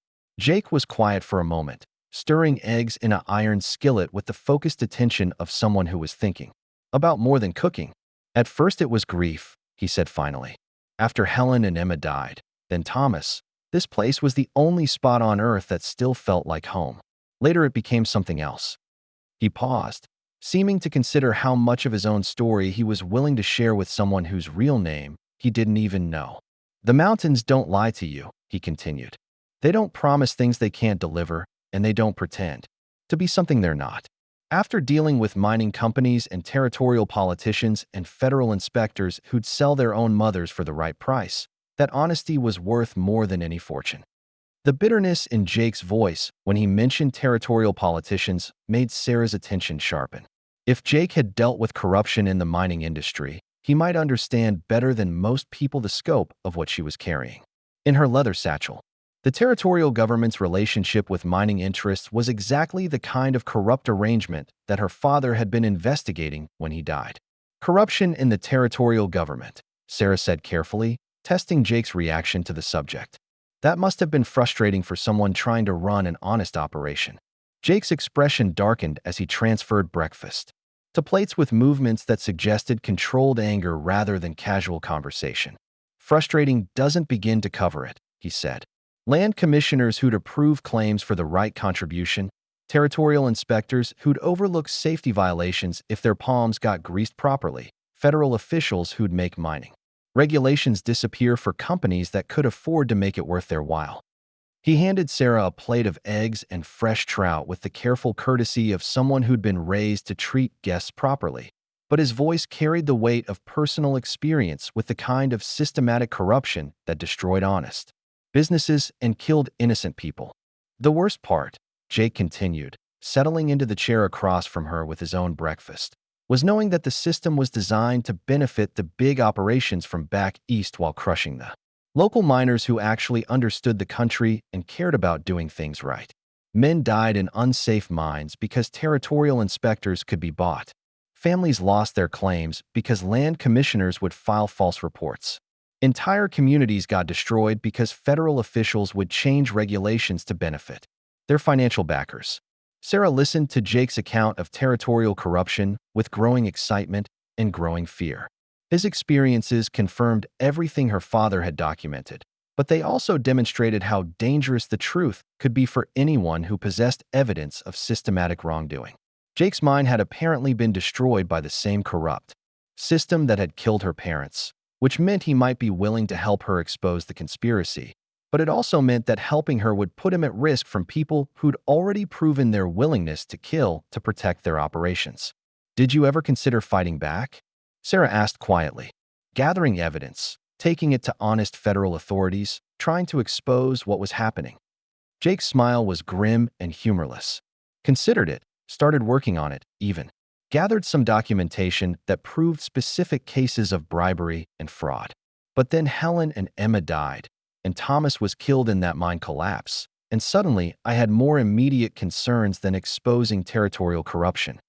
Jake was quiet for a moment, stirring eggs in an iron skillet with the focused attention of someone who was thinking about more than cooking. At first it was grief, he said finally. After Helen and Emma died, then Thomas, this place was the only spot on earth that still felt like home. Later it became something else. He paused, seeming to consider how much of his own story he was willing to share with someone whose real name he didn't even know. The mountains don't lie to you, he continued. They don't promise things they can't deliver, and they don't pretend to be something they're not. After dealing with mining companies and territorial politicians and federal inspectors who'd sell their own mothers for the right price, that honesty was worth more than any fortune. The bitterness in Jake's voice when he mentioned territorial politicians made Sarah's attention sharpen. If Jake had dealt with corruption in the mining industry, he might understand better than most people the scope of what she was carrying. In her leather satchel, the territorial government's relationship with mining interests was exactly the kind of corrupt arrangement that her father had been investigating when he died. Corruption in the territorial government, Sarah said carefully, testing Jake's reaction to the subject. That must have been frustrating for someone trying to run an honest operation. Jake's expression darkened as he transferred breakfast to plates with movements that suggested controlled anger rather than casual conversation. Frustrating doesn't begin to cover it, he said. Land commissioners who'd approve claims for the right contribution, territorial inspectors who'd overlook safety violations if their palms got greased properly, federal officials who'd make mining regulations disappear for companies that could afford to make it worth their while. He handed Sarah a plate of eggs and fresh trout with the careful courtesy of someone who'd been raised to treat guests properly, but his voice carried the weight of personal experience with the kind of systematic corruption that destroyed honest businesses and killed innocent people. The worst part, Jake continued, settling into the chair across from her with his own breakfast, was knowing that the system was designed to benefit the big operations from back east while crushing the local miners who actually understood the country and cared about doing things right. Men died in unsafe mines because territorial inspectors could be bought. Families lost their claims because land commissioners would file false reports. Entire communities got destroyed because federal officials would change regulations to benefit their financial backers. Sarah listened to Jake's account of territorial corruption with growing excitement and growing fear. His experiences confirmed everything her father had documented, but they also demonstrated how dangerous the truth could be for anyone who possessed evidence of systematic wrongdoing. Jake's mind had apparently been destroyed by the same corrupt system that had killed her parents, which meant he might be willing to help her expose the conspiracy. But it also meant that helping her would put him at risk from people who'd already proven their willingness to kill to protect their operations. "Did you ever consider fighting back?" Sarah asked quietly. "Gathering evidence, taking it to honest federal authorities, trying to expose what was happening." Jake's smile was grim and humorless. "Considered it, started working on it, even. Gathered some documentation that proved specific cases of bribery and fraud. But then Helen and Emma died, and Thomas was killed in that mine collapse, and suddenly I had more immediate concerns than exposing territorial corruption."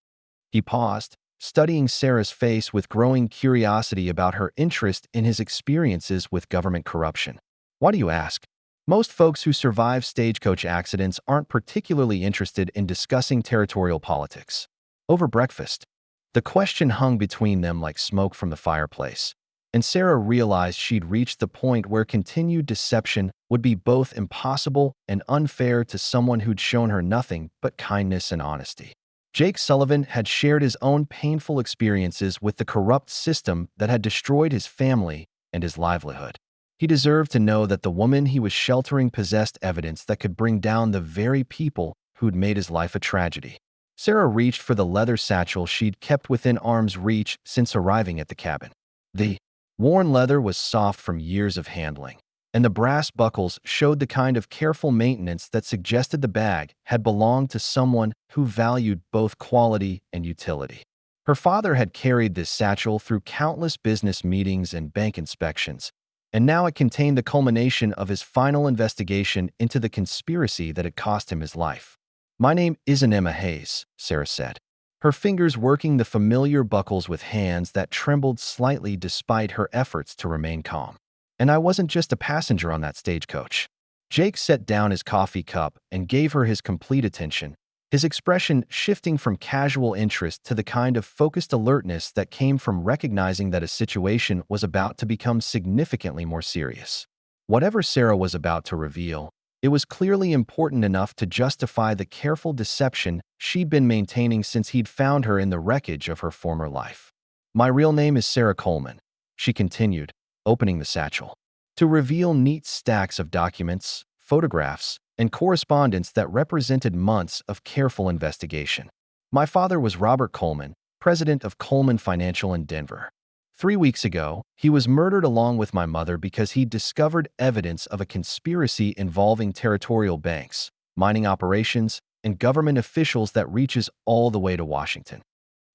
He paused, studying Sarah's face with growing curiosity about her interest in his experiences with government corruption. "Why do you ask?" "Most folks who survive stagecoach accidents aren't particularly interested in discussing territorial politics." Over breakfast, the question hung between them like smoke from the fireplace, and Sarah realized she'd reached the point where continued deception would be both impossible and unfair to someone who'd shown her nothing but kindness and honesty. Jake Sullivan had shared his own painful experiences with the corrupt system that had destroyed his family and his livelihood. He deserved to know that the woman he was sheltering possessed evidence that could bring down the very people who'd made his life a tragedy. Sarah reached for the leather satchel she'd kept within arm's reach since arriving at the cabin. The worn leather was soft from years of handling, and the brass buckles showed the kind of careful maintenance that suggested the bag had belonged to someone who valued both quality and utility. Her father had carried this satchel through countless business meetings and bank inspections, and now it contained the culmination of his final investigation into the conspiracy that had cost him his life. "My name isn't Emma Hayes," Sarah said, her fingers working the familiar buckles with hands that trembled slightly despite her efforts to remain calm. "And I wasn't just a passenger on that stagecoach." Jake set down his coffee cup and gave her his complete attention, his expression shifting from casual interest to the kind of focused alertness that came from recognizing that a situation was about to become significantly more serious. Whatever Sarah was about to reveal, it was clearly important enough to justify the careful deception she'd been maintaining since he'd found her in the wreckage of her former life. "My real name is Sarah Coleman," she continued, opening the satchel, to reveal neat stacks of documents, photographs, and correspondence that represented months of careful investigation. "My father was Robert Coleman, president of Coleman Financial in Denver. 3 weeks ago, he was murdered along with my mother because he discovered evidence of a conspiracy involving territorial banks, mining operations, and government officials that reaches all the way to Washington."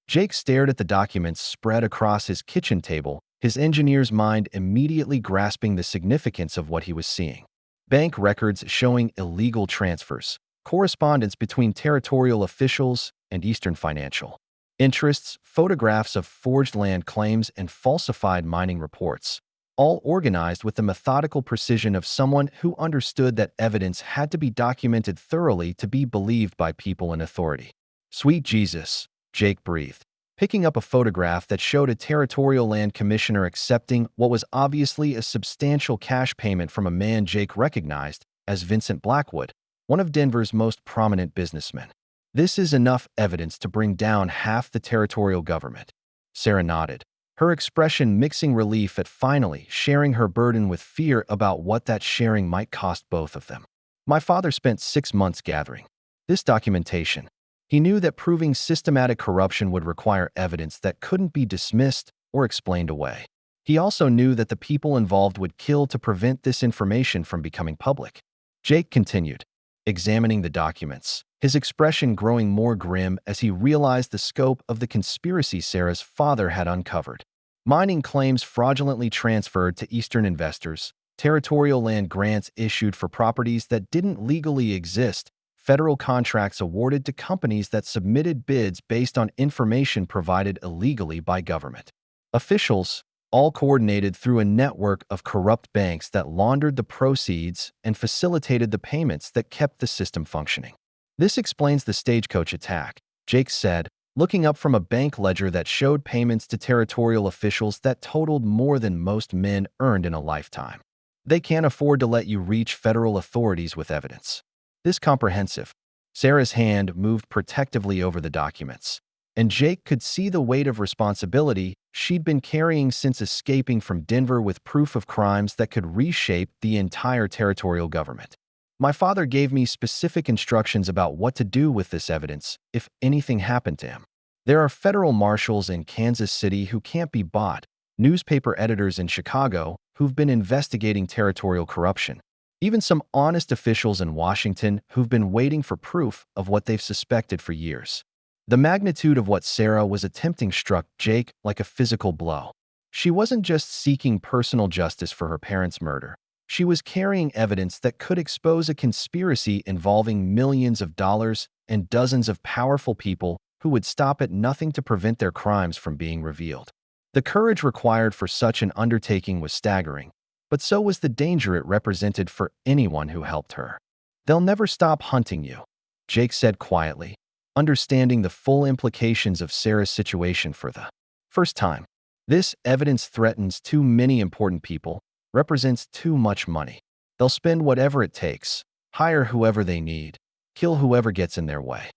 Jake stared at the documents spread across his kitchen table, his engineer's mind immediately grasping the significance of what he was seeing. Bank records showing illegal transfers, correspondence between territorial officials and Eastern Financial interests, photographs of forged land claims, and falsified mining reports, all organized with the methodical precision of someone who understood that evidence had to be documented thoroughly to be believed by people in authority. "Sweet Jesus," Jake breathed, picking up a photograph that showed a territorial land commissioner accepting what was obviously a substantial cash payment from a man Jake recognized as Vincent Blackwood, one of Denver's most prominent businessmen. "This is enough evidence to bring down half the territorial government." Sarah nodded, her expression mixing relief at finally sharing her burden with fear about what that sharing might cost both of them. "My father spent 6 months gathering this documentation. He knew that proving systematic corruption would require evidence that couldn't be dismissed or explained away. He also knew that the people involved would kill to prevent this information from becoming public." Jake continued, examining the documents, his expression growing more grim as he realized the scope of the conspiracy Sarah's father had uncovered. Mining claims fraudulently transferred to Eastern investors, territorial land grants issued for properties that didn't legally exist, federal contracts awarded to companies that submitted bids based on information provided illegally by government officials, all coordinated through a network of corrupt banks that laundered the proceeds and facilitated the payments that kept the system functioning. "This explains the stagecoach attack," Jake said, looking up from a bank ledger that showed payments to territorial officials that totaled more than most men earned in a lifetime. "They can't afford to let you reach federal authorities with evidence this comprehensive." Sarah's hand moved protectively over the documents, and Jake could see the weight of responsibility she'd been carrying since escaping from Denver with proof of crimes that could reshape the entire territorial government. My father gave me specific instructions about what to do with this evidence if anything happened to him. There are federal marshals in Kansas City who can't be bought, newspaper editors in Chicago who've been investigating territorial corruption, even some honest officials in Washington who've been waiting for proof of what they've suspected for years. The magnitude of what Sarah was attempting struck Jake like a physical blow. She wasn't just seeking personal justice for her parents' murder. She was carrying evidence that could expose a conspiracy involving millions of dollars and dozens of powerful people who would stop at nothing to prevent their crimes from being revealed. The courage required for such an undertaking was staggering, but so was the danger it represented for anyone who helped her. "They'll never stop hunting you," Jake said quietly, understanding the full implications of Sarah's situation for the first time. "This evidence threatens too many important people, represents too much money. They'll spend whatever it takes, hire whoever they need, kill whoever gets in their way."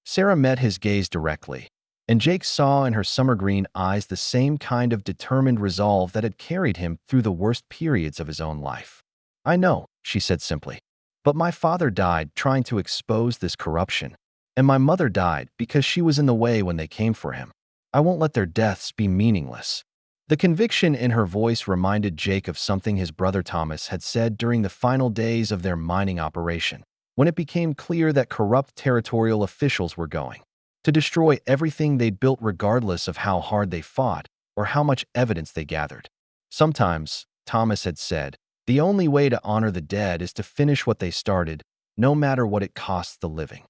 Sarah met his gaze directly, and Jake saw in her summer green eyes the same kind of determined resolve that had carried him through the worst periods of his own life. "I know," she said simply, "but my father died trying to expose this corruption, and my mother died because she was in the way when they came for him. I won't let their deaths be meaningless." The conviction in her voice reminded Jake of something his brother Thomas had said during the final days of their mining operation, when it became clear that corrupt territorial officials were going to destroy everything they'd built regardless of how hard they fought or how much evidence they gathered. "Sometimes," Thomas had said, "the only way to honor the dead is to finish what they started, no matter what it costs the living."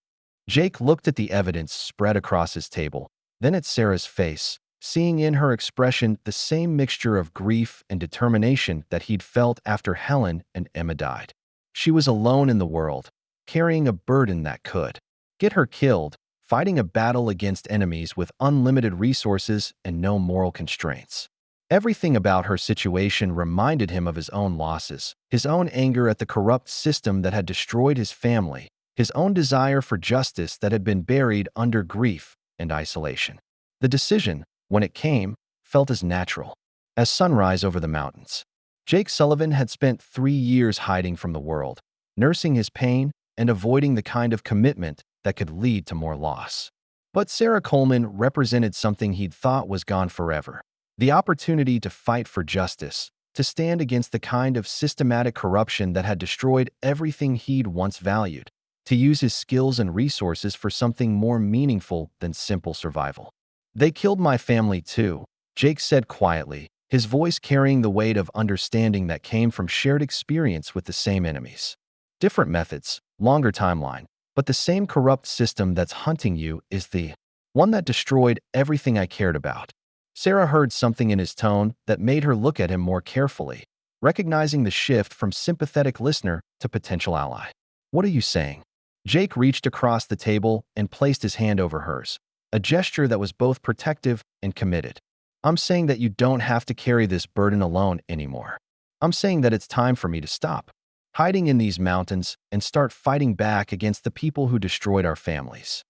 Jake looked at the evidence spread across his table, then at Sarah's face, seeing in her expression the same mixture of grief and determination that he'd felt after Helen and Emma died. She was alone in the world, carrying a burden that could get her killed, fighting a battle against enemies with unlimited resources and no moral constraints. Everything about her situation reminded him of his own losses, his own anger at the corrupt system that had destroyed his family, his own desire for justice that had been buried under grief and isolation. The decision, when it came, felt as natural as sunrise over the mountains. Jake Sullivan had spent 3 years hiding from the world, nursing his pain and avoiding the kind of commitment that could lead to more loss. But Sarah Coleman represented something he'd thought was gone forever: the opportunity to fight for justice, to stand against the kind of systematic corruption that had destroyed everything he'd once valued, to use his skills and resources for something more meaningful than simple survival. "They killed my family too," Jake said quietly, his voice carrying the weight of understanding that came from shared experience with the same enemies. "Different methods, longer timeline, but the same corrupt system that's hunting you is the one that destroyed everything I cared about." Sarah heard something in his tone that made her look at him more carefully, recognizing the shift from sympathetic listener to potential ally. "What are you saying?" Jake reached across the table and placed his hand over hers, a gesture that was both protective and committed. "I'm saying that you don't have to carry this burden alone anymore. I'm saying that it's time for me to stop hiding in these mountains and start fighting back against the people who destroyed our families."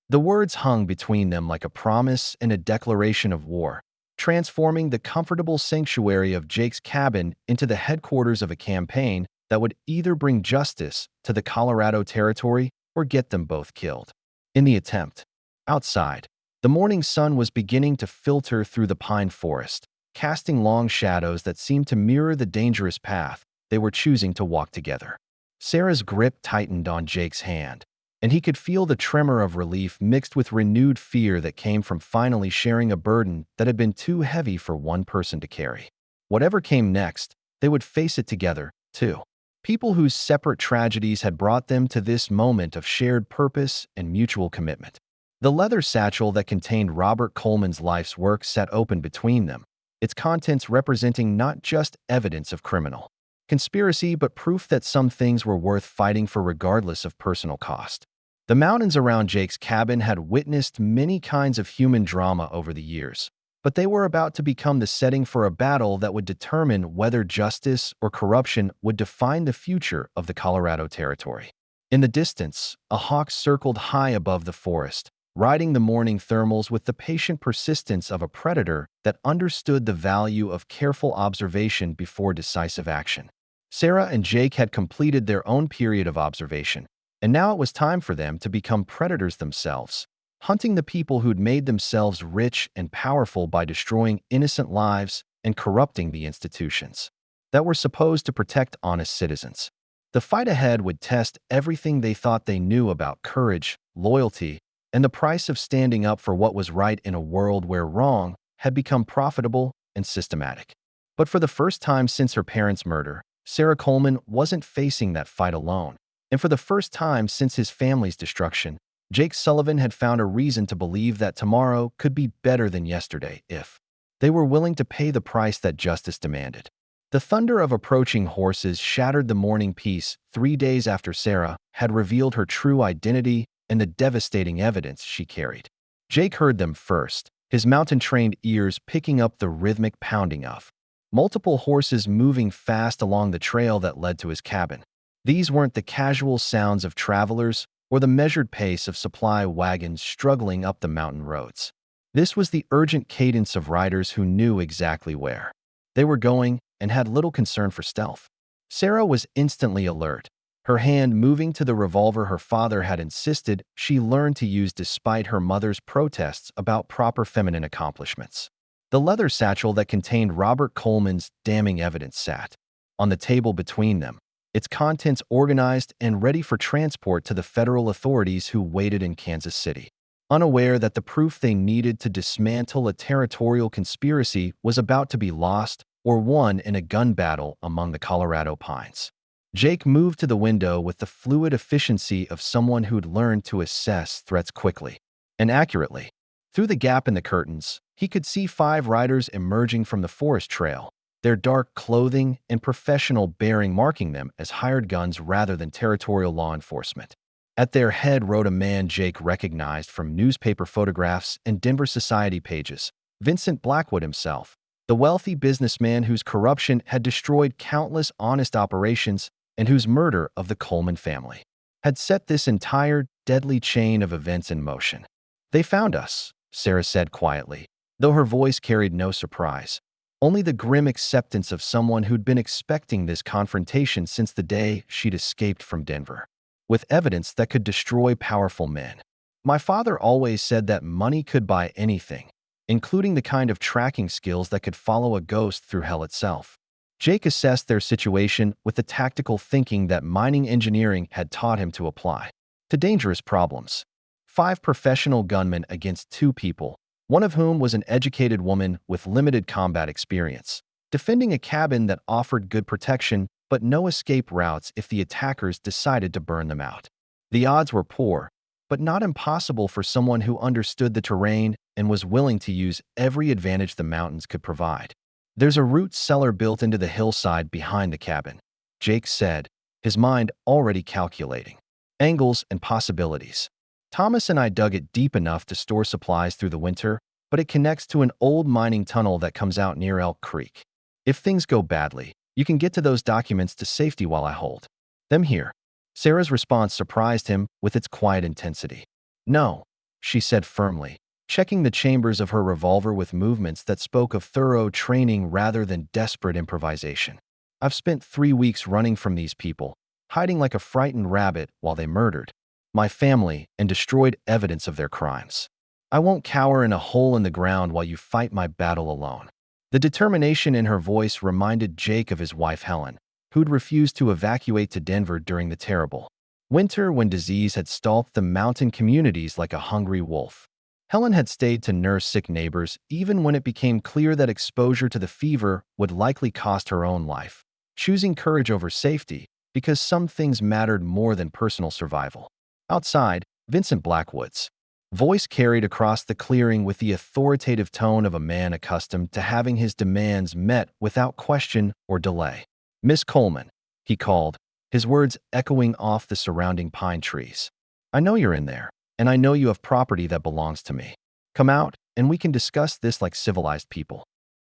The words hung between them like a promise and a declaration of war, transforming the comfortable sanctuary of Jake's cabin into the headquarters of a campaign that would either bring justice to the Colorado Territory or get them both killed. In the attempt, outside, the morning sun was beginning to filter through the pine forest, casting long shadows that seemed to mirror the dangerous path they were choosing to walk together. Sarah's grip tightened on Jake's hand, and he could feel the tremor of relief mixed with renewed fear that came from finally sharing a burden that had been too heavy for one person to carry. Whatever came next, they would face it together, too. People whose separate tragedies had brought them to this moment of shared purpose and mutual commitment. The leather satchel that contained Robert Coleman's life's work sat open between them, its contents representing not just evidence of criminal conspiracy but proof that some things were worth fighting for regardless of personal cost. The mountains around Jake's cabin had witnessed many kinds of human drama over the years, but they were about to become the setting for a battle that would determine whether justice or corruption would define the future of the Colorado Territory. In the distance, a hawk circled high above the forest, riding the morning thermals with the patient persistence of a predator that understood the value of careful observation before decisive action. Sarah and Jake had completed their own period of observation, and now it was time for them to become predators themselves, hunting the people who'd made themselves rich and powerful by destroying innocent lives and corrupting the institutions that were supposed to protect honest citizens. The fight ahead would test everything they thought they knew about courage, loyalty, and the price of standing up for what was right in a world where wrong had become profitable and systematic. But for the first time since her parents' murder, Sarah Coleman wasn't facing that fight alone. And for the first time since his family's destruction, Jake Sullivan had found a reason to believe that tomorrow could be better than yesterday if they were willing to pay the price that justice demanded. The thunder of approaching horses shattered the morning peace 3 days after Sarah had revealed her true identity and the devastating evidence she carried. Jake heard them first, his mountain-trained ears picking up the rhythmic pounding of multiple horses moving fast along the trail that led to his cabin. These weren't the casual sounds of travelers or the measured pace of supply wagons struggling up the mountain roads. This was the urgent cadence of riders who knew exactly where they were going and had little concern for stealth. Sarah was instantly alert, her hand moving to the revolver her father had insisted she learn to use despite her mother's protests about proper feminine accomplishments. The leather satchel that contained Robert Coleman's damning evidence sat on the table between them, its contents organized and ready for transport to the federal authorities who waited in Kansas City, unaware that the proof they needed to dismantle a territorial conspiracy was about to be lost or won in a gun battle among the Colorado pines. Jake moved to the window with the fluid efficiency of someone who'd learned to assess threats quickly and accurately. Through the gap in the curtains, he could see 5 riders emerging from the forest trail, their dark clothing and professional bearing marking them as hired guns rather than territorial law enforcement. At their head rode a man Jake recognized from newspaper photographs and Denver Society pages, Vincent Blackwood himself, the wealthy businessman whose corruption had destroyed countless honest operations and whose murder of the Coleman family had set this entire deadly chain of events in motion. "They found us," Sarah said quietly, though her voice carried no surprise, only the grim acceptance of someone who'd been expecting this confrontation since the day she'd escaped from Denver, with evidence that could destroy powerful men. "My father always said that money could buy anything, including the kind of tracking skills that could follow a ghost through hell itself." Jake assessed their situation with the tactical thinking that mining engineering had taught him to apply to dangerous problems. 5 professional gunmen against 2 people, one of whom was an educated woman with limited combat experience, defending a cabin that offered good protection but no escape routes if the attackers decided to burn them out. The odds were poor, but not impossible for someone who understood the terrain and was willing to use every advantage the mountains could provide. "There's a root cellar built into the hillside behind the cabin," Jake said, his mind already calculating angles and possibilities. "Thomas and I dug it deep enough to store supplies through the winter, but it connects to an old mining tunnel that comes out near Elk Creek. If things go badly, you can get to those documents to safety while I hold them here." Sarah's response surprised him with its quiet intensity. "No," she said firmly, checking the chambers of her revolver with movements that spoke of thorough training rather than desperate improvisation. "I've spent 3 weeks running from these people, hiding like a frightened rabbit while they murdered my family and destroyed evidence of their crimes. I won't cower in a hole in the ground while you fight my battle alone." The determination in her voice reminded Jake of his wife Helen, who'd refused to evacuate to Denver during the terrible winter when disease had stalked the mountain communities like a hungry wolf. Helen had stayed to nurse sick neighbors even when it became clear that exposure to the fever would likely cost her own life, choosing courage over safety because some things mattered more than personal survival. Outside, Vincent Blackwood's voice carried across the clearing with the authoritative tone of a man accustomed to having his demands met without question or delay. "Miss Coleman," he called, his words echoing off the surrounding pine trees. "I know you're in there, and I know you have property that belongs to me. Come out, and we can discuss this like civilized people."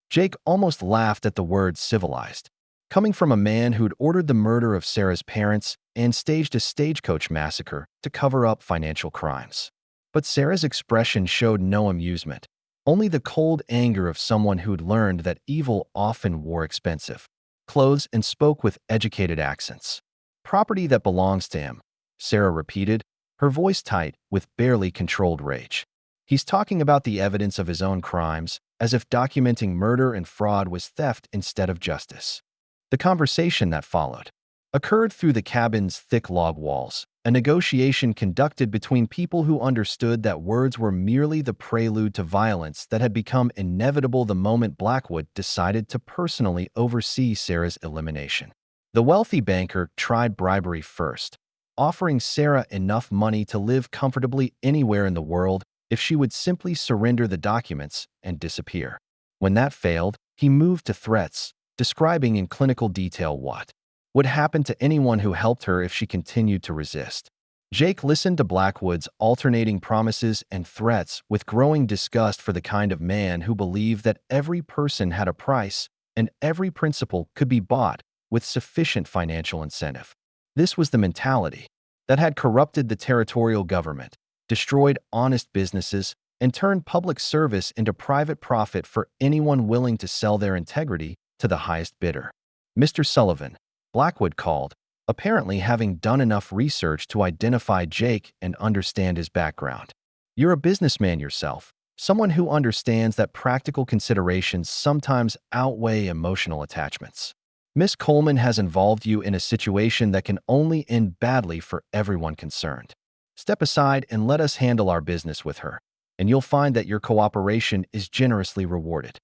Jake almost laughed at the word civilized. coming from a man who'd ordered the murder of Sarah's parents and staged a stagecoach massacre to cover up financial crimes. But Sarah's expression showed no amusement, only the cold anger of someone who'd learned that evil often wore expensive clothes and spoke with educated accents. "Property that belongs to him," Sarah repeated, her voice tight with barely controlled rage. "He's talking about the evidence of his own crimes, as if documenting murder and fraud was theft instead of justice." The conversation that followed occurred through the cabin's thick log walls, a negotiation conducted between people who understood that words were merely the prelude to violence that had become inevitable the moment Blackwood decided to personally oversee Sarah's elimination. The wealthy banker tried bribery first, offering Sarah enough money to live comfortably anywhere in the world if she would simply surrender the documents and disappear. When that failed, he moved to threats, describing in clinical detail what would happen to anyone who helped her if she continued to resist. Jake listened to Blackwood's alternating promises and threats with growing disgust for the kind of man who believed that every person had a price and every principle could be bought with sufficient financial incentive. This was the mentality that had corrupted the territorial government, destroyed honest businesses, and turned public service into private profit for anyone willing to sell their integrity to the highest bidder. "Mr. Sullivan," Blackwood called, apparently having done enough research to identify Jake and understand his background. "You're a businessman yourself, someone who understands that practical considerations sometimes outweigh emotional attachments. Miss Coleman has involved you in a situation that can only end badly for everyone concerned. Step aside and let us handle our business with her, and you'll find that your cooperation is generously rewarded."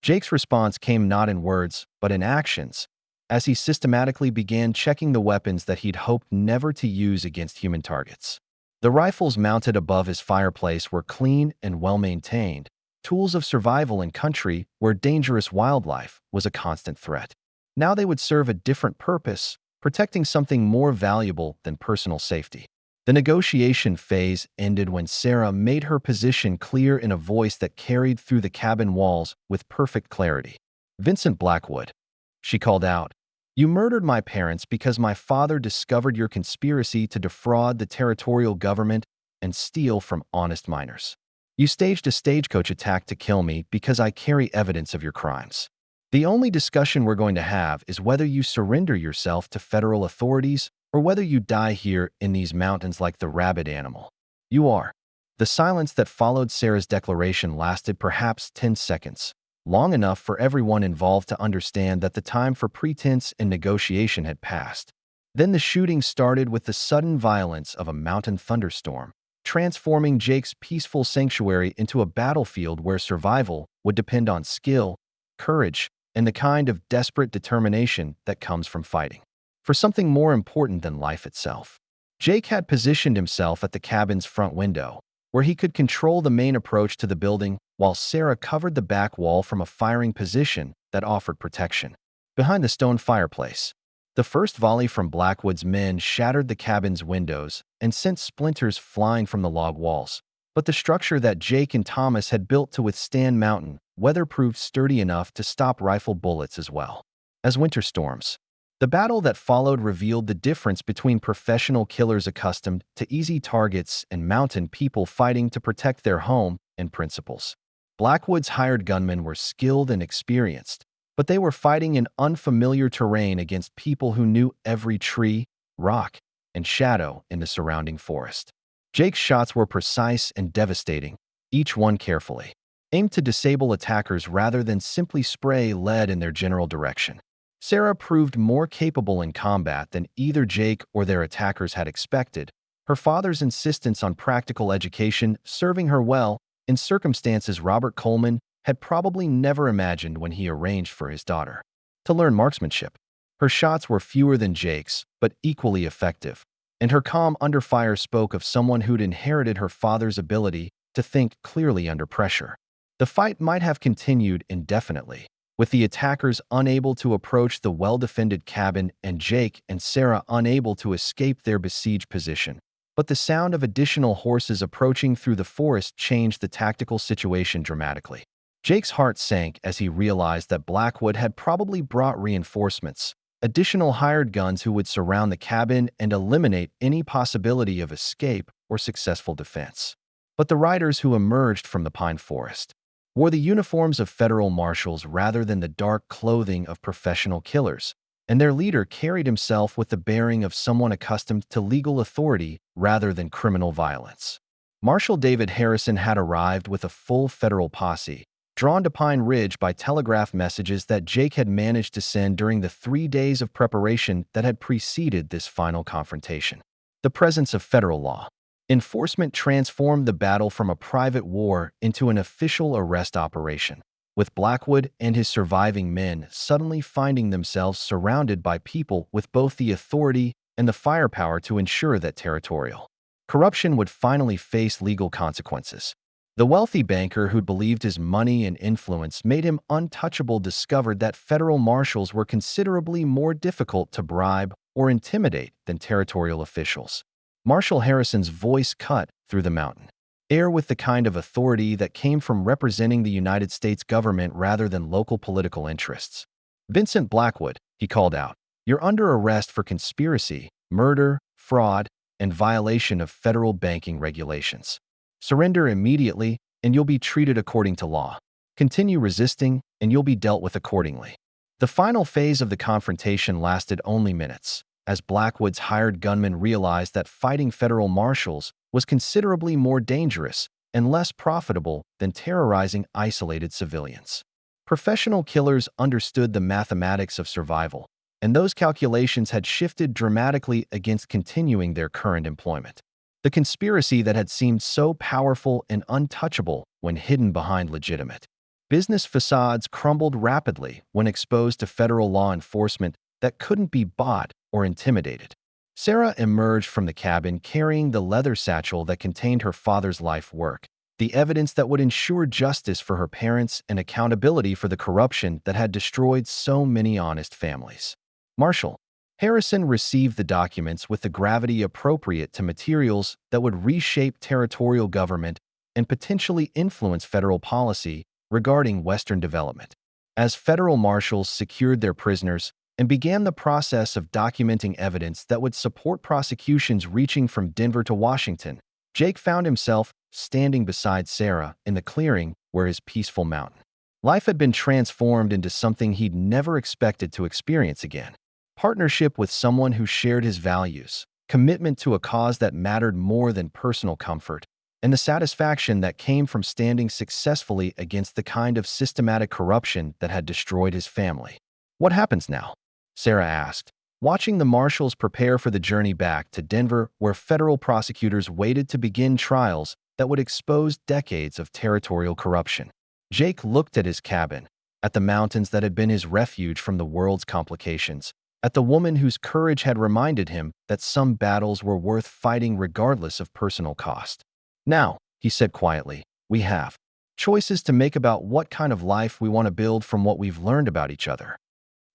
Jake's response came not in words, but in actions, as he systematically began checking the weapons that he'd hoped never to use against human targets. The rifles mounted above his fireplace were clean and well-maintained, tools of survival in country where dangerous wildlife was a constant threat. Now they would serve a different purpose, protecting something more valuable than personal safety. The negotiation phase ended when Sarah made her position clear in a voice that carried through the cabin walls with perfect clarity. "Vincent Blackwood," she called out, "you murdered my parents because my father discovered your conspiracy to defraud the territorial government and steal from honest miners. You staged a stagecoach attack to kill me because I carry evidence of your crimes. The only discussion we're going to have is whether you surrender yourself to federal authorities or whether you die here in these mountains like the rabid animal you are." The silence that followed Sarah's declaration lasted perhaps 10 seconds, long enough for everyone involved to understand that the time for pretense and negotiation had passed. Then the shooting started with the sudden violence of a mountain thunderstorm, transforming Jake's peaceful sanctuary into a battlefield where survival would depend on skill, courage, and the kind of desperate determination that comes from fighting for something more important than life itself. Jake had positioned himself at the cabin's front window, where he could control the main approach to the building, while Sarah covered the back wall from a firing position that offered protection. Behind the stone fireplace, the first volley from Blackwood's men shattered the cabin's windows and sent splinters flying from the log walls. But the structure that Jake and Thomas had built to withstand mountain weather proved sturdy enough to stop rifle bullets as well as winter storms. The battle that followed revealed the difference between professional killers accustomed to easy targets and mountain people fighting to protect their home and principles. Blackwood's hired gunmen were skilled and experienced, but they were fighting in unfamiliar terrain against people who knew every tree, rock, and shadow in the surrounding forest. Jake's shots were precise and devastating, each one carefully aimed to disable attackers rather than simply spray lead in their general direction. Sarah proved more capable in combat than either Jake or their attackers had expected, her father's insistence on practical education serving her well in circumstances Robert Coleman had probably never imagined when he arranged for his daughter to learn marksmanship. Her shots were fewer than Jake's, but equally effective, and her calm under fire spoke of someone who'd inherited her father's ability to think clearly under pressure. The fight might have continued indefinitely, with the attackers unable to approach the well-defended cabin and Jake and Sarah unable to escape their besieged position. But the sound of additional horses approaching through the forest changed the tactical situation dramatically. Jake's heart sank as he realized that Blackwood had probably brought reinforcements, additional hired guns who would surround the cabin and eliminate any possibility of escape or successful defense. But the riders who emerged from the pine forest wore the uniforms of federal marshals rather than the dark clothing of professional killers, and their leader carried himself with the bearing of someone accustomed to legal authority rather than criminal violence. Marshal David Harrison had arrived with a full federal posse, drawn to Pine Ridge by telegraph messages that Jake had managed to send during the 3 days of preparation that had preceded this final confrontation. The presence of federal law enforcement transformed the battle from a private war into an official arrest operation, with Blackwood and his surviving men suddenly finding themselves surrounded by people with both the authority and the firepower to ensure that territorial corruption would finally face legal consequences. The wealthy banker who'd believed his money and influence made him untouchable discovered that federal marshals were considerably more difficult to bribe or intimidate than territorial officials. Marshal Harrison's voice cut through the mountain air with the kind of authority that came from representing the United States government rather than local political interests. "Vincent Blackwood," he called out, "you're under arrest for conspiracy, murder, fraud, and violation of federal banking regulations. Surrender immediately, and you'll be treated according to law. Continue resisting, and you'll be dealt with accordingly." The final phase of the confrontation lasted only minutes, as Blackwood's hired gunmen realized that fighting federal marshals was considerably more dangerous and less profitable than terrorizing isolated civilians. Professional killers understood the mathematics of survival, and those calculations had shifted dramatically against continuing their current employment. The conspiracy that had seemed so powerful and untouchable when hidden behind legitimate business facades crumbled rapidly when exposed to federal law enforcement that couldn't be bought or intimidated. Sarah emerged from the cabin carrying the leather satchel that contained her father's life work, the evidence that would ensure justice for her parents and accountability for the corruption that had destroyed so many honest families. Marshal Harrison received the documents with the gravity appropriate to materials that would reshape territorial government and potentially influence federal policy regarding Western development. As federal marshals secured their prisoners and began the process of documenting evidence that would support prosecutions reaching from Denver to Washington, Jake found himself standing beside Sarah in the clearing where his peaceful mountain life had been transformed into something he'd never expected to experience again. Partnership with someone who shared his values, commitment to a cause that mattered more than personal comfort, and the satisfaction that came from standing successfully against the kind of systematic corruption that had destroyed his family. "What happens now?" Sarah asked, watching the marshals prepare for the journey back to Denver, where federal prosecutors waited to begin trials that would expose decades of territorial corruption. Jake looked at his cabin, at the mountains that had been his refuge from the world's complications, at the woman whose courage had reminded him that some battles were worth fighting regardless of personal cost. "Now," he said quietly, "we have choices to make about what kind of life we want to build from what we've learned about each other."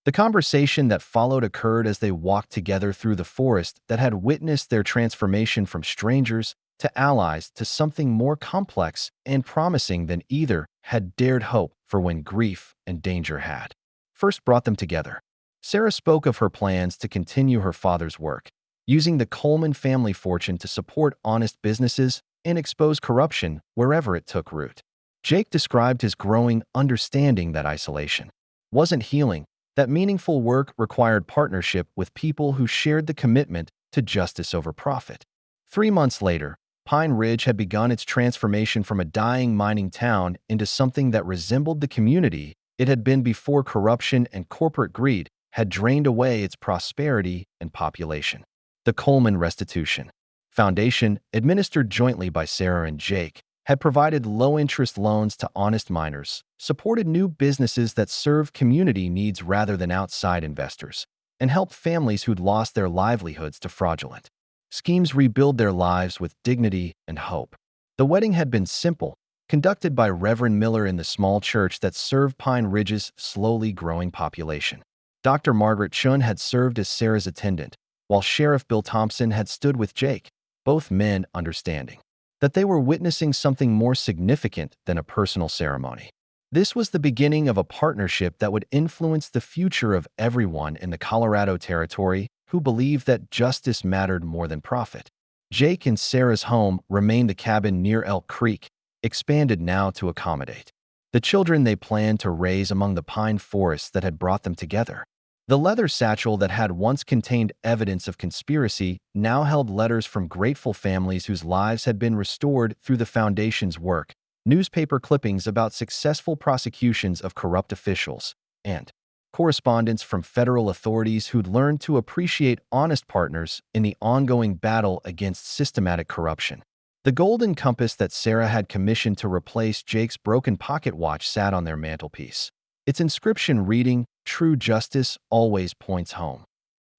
The conversation that followed occurred as they walked together through the forest that had witnessed their transformation from strangers to allies to something more complex and promising than either had dared hope for when grief and danger had first brought them together. Sarah spoke of her plans to continue her father's work, using the Coleman family fortune to support honest businesses and expose corruption wherever it took root. Jake described his growing understanding that isolation wasn't healing, that meaningful work required partnership with people who shared the commitment to justice over profit. 3 months later, Pine Ridge had begun its transformation from a dying mining town into something that resembled the community it had been before corruption and corporate greed had drained away its prosperity and population. The Coleman Restitution Foundation, administered jointly by Sarah and Jake, had provided low-interest loans to honest miners, supported new businesses that served community needs rather than outside investors, and helped families who'd lost their livelihoods to fraudulent schemes rebuild their lives with dignity and hope. The wedding had been simple, conducted by Reverend Miller in the small church that served Pine Ridge's slowly growing population. Dr. Margaret Chun had served as Sarah's attendant, while Sheriff Bill Thompson had stood with Jake, both men understanding that they were witnessing something more significant than a personal ceremony. This was the beginning of a partnership that would influence the future of everyone in the Colorado Territory who believed that justice mattered more than profit. Jake and Sarah's home remained the cabin near Elk Creek, expanded now to accommodate the children they planned to raise among the pine forests that had brought them together. The leather satchel that had once contained evidence of conspiracy now held letters from grateful families whose lives had been restored through the Foundation's work, newspaper clippings about successful prosecutions of corrupt officials, and correspondence from federal authorities who'd learned to appreciate honest partners in the ongoing battle against systematic corruption. The golden compass that Sarah had commissioned to replace Jake's broken pocket watch sat on their mantelpiece, its inscription reading, "True justice always points home."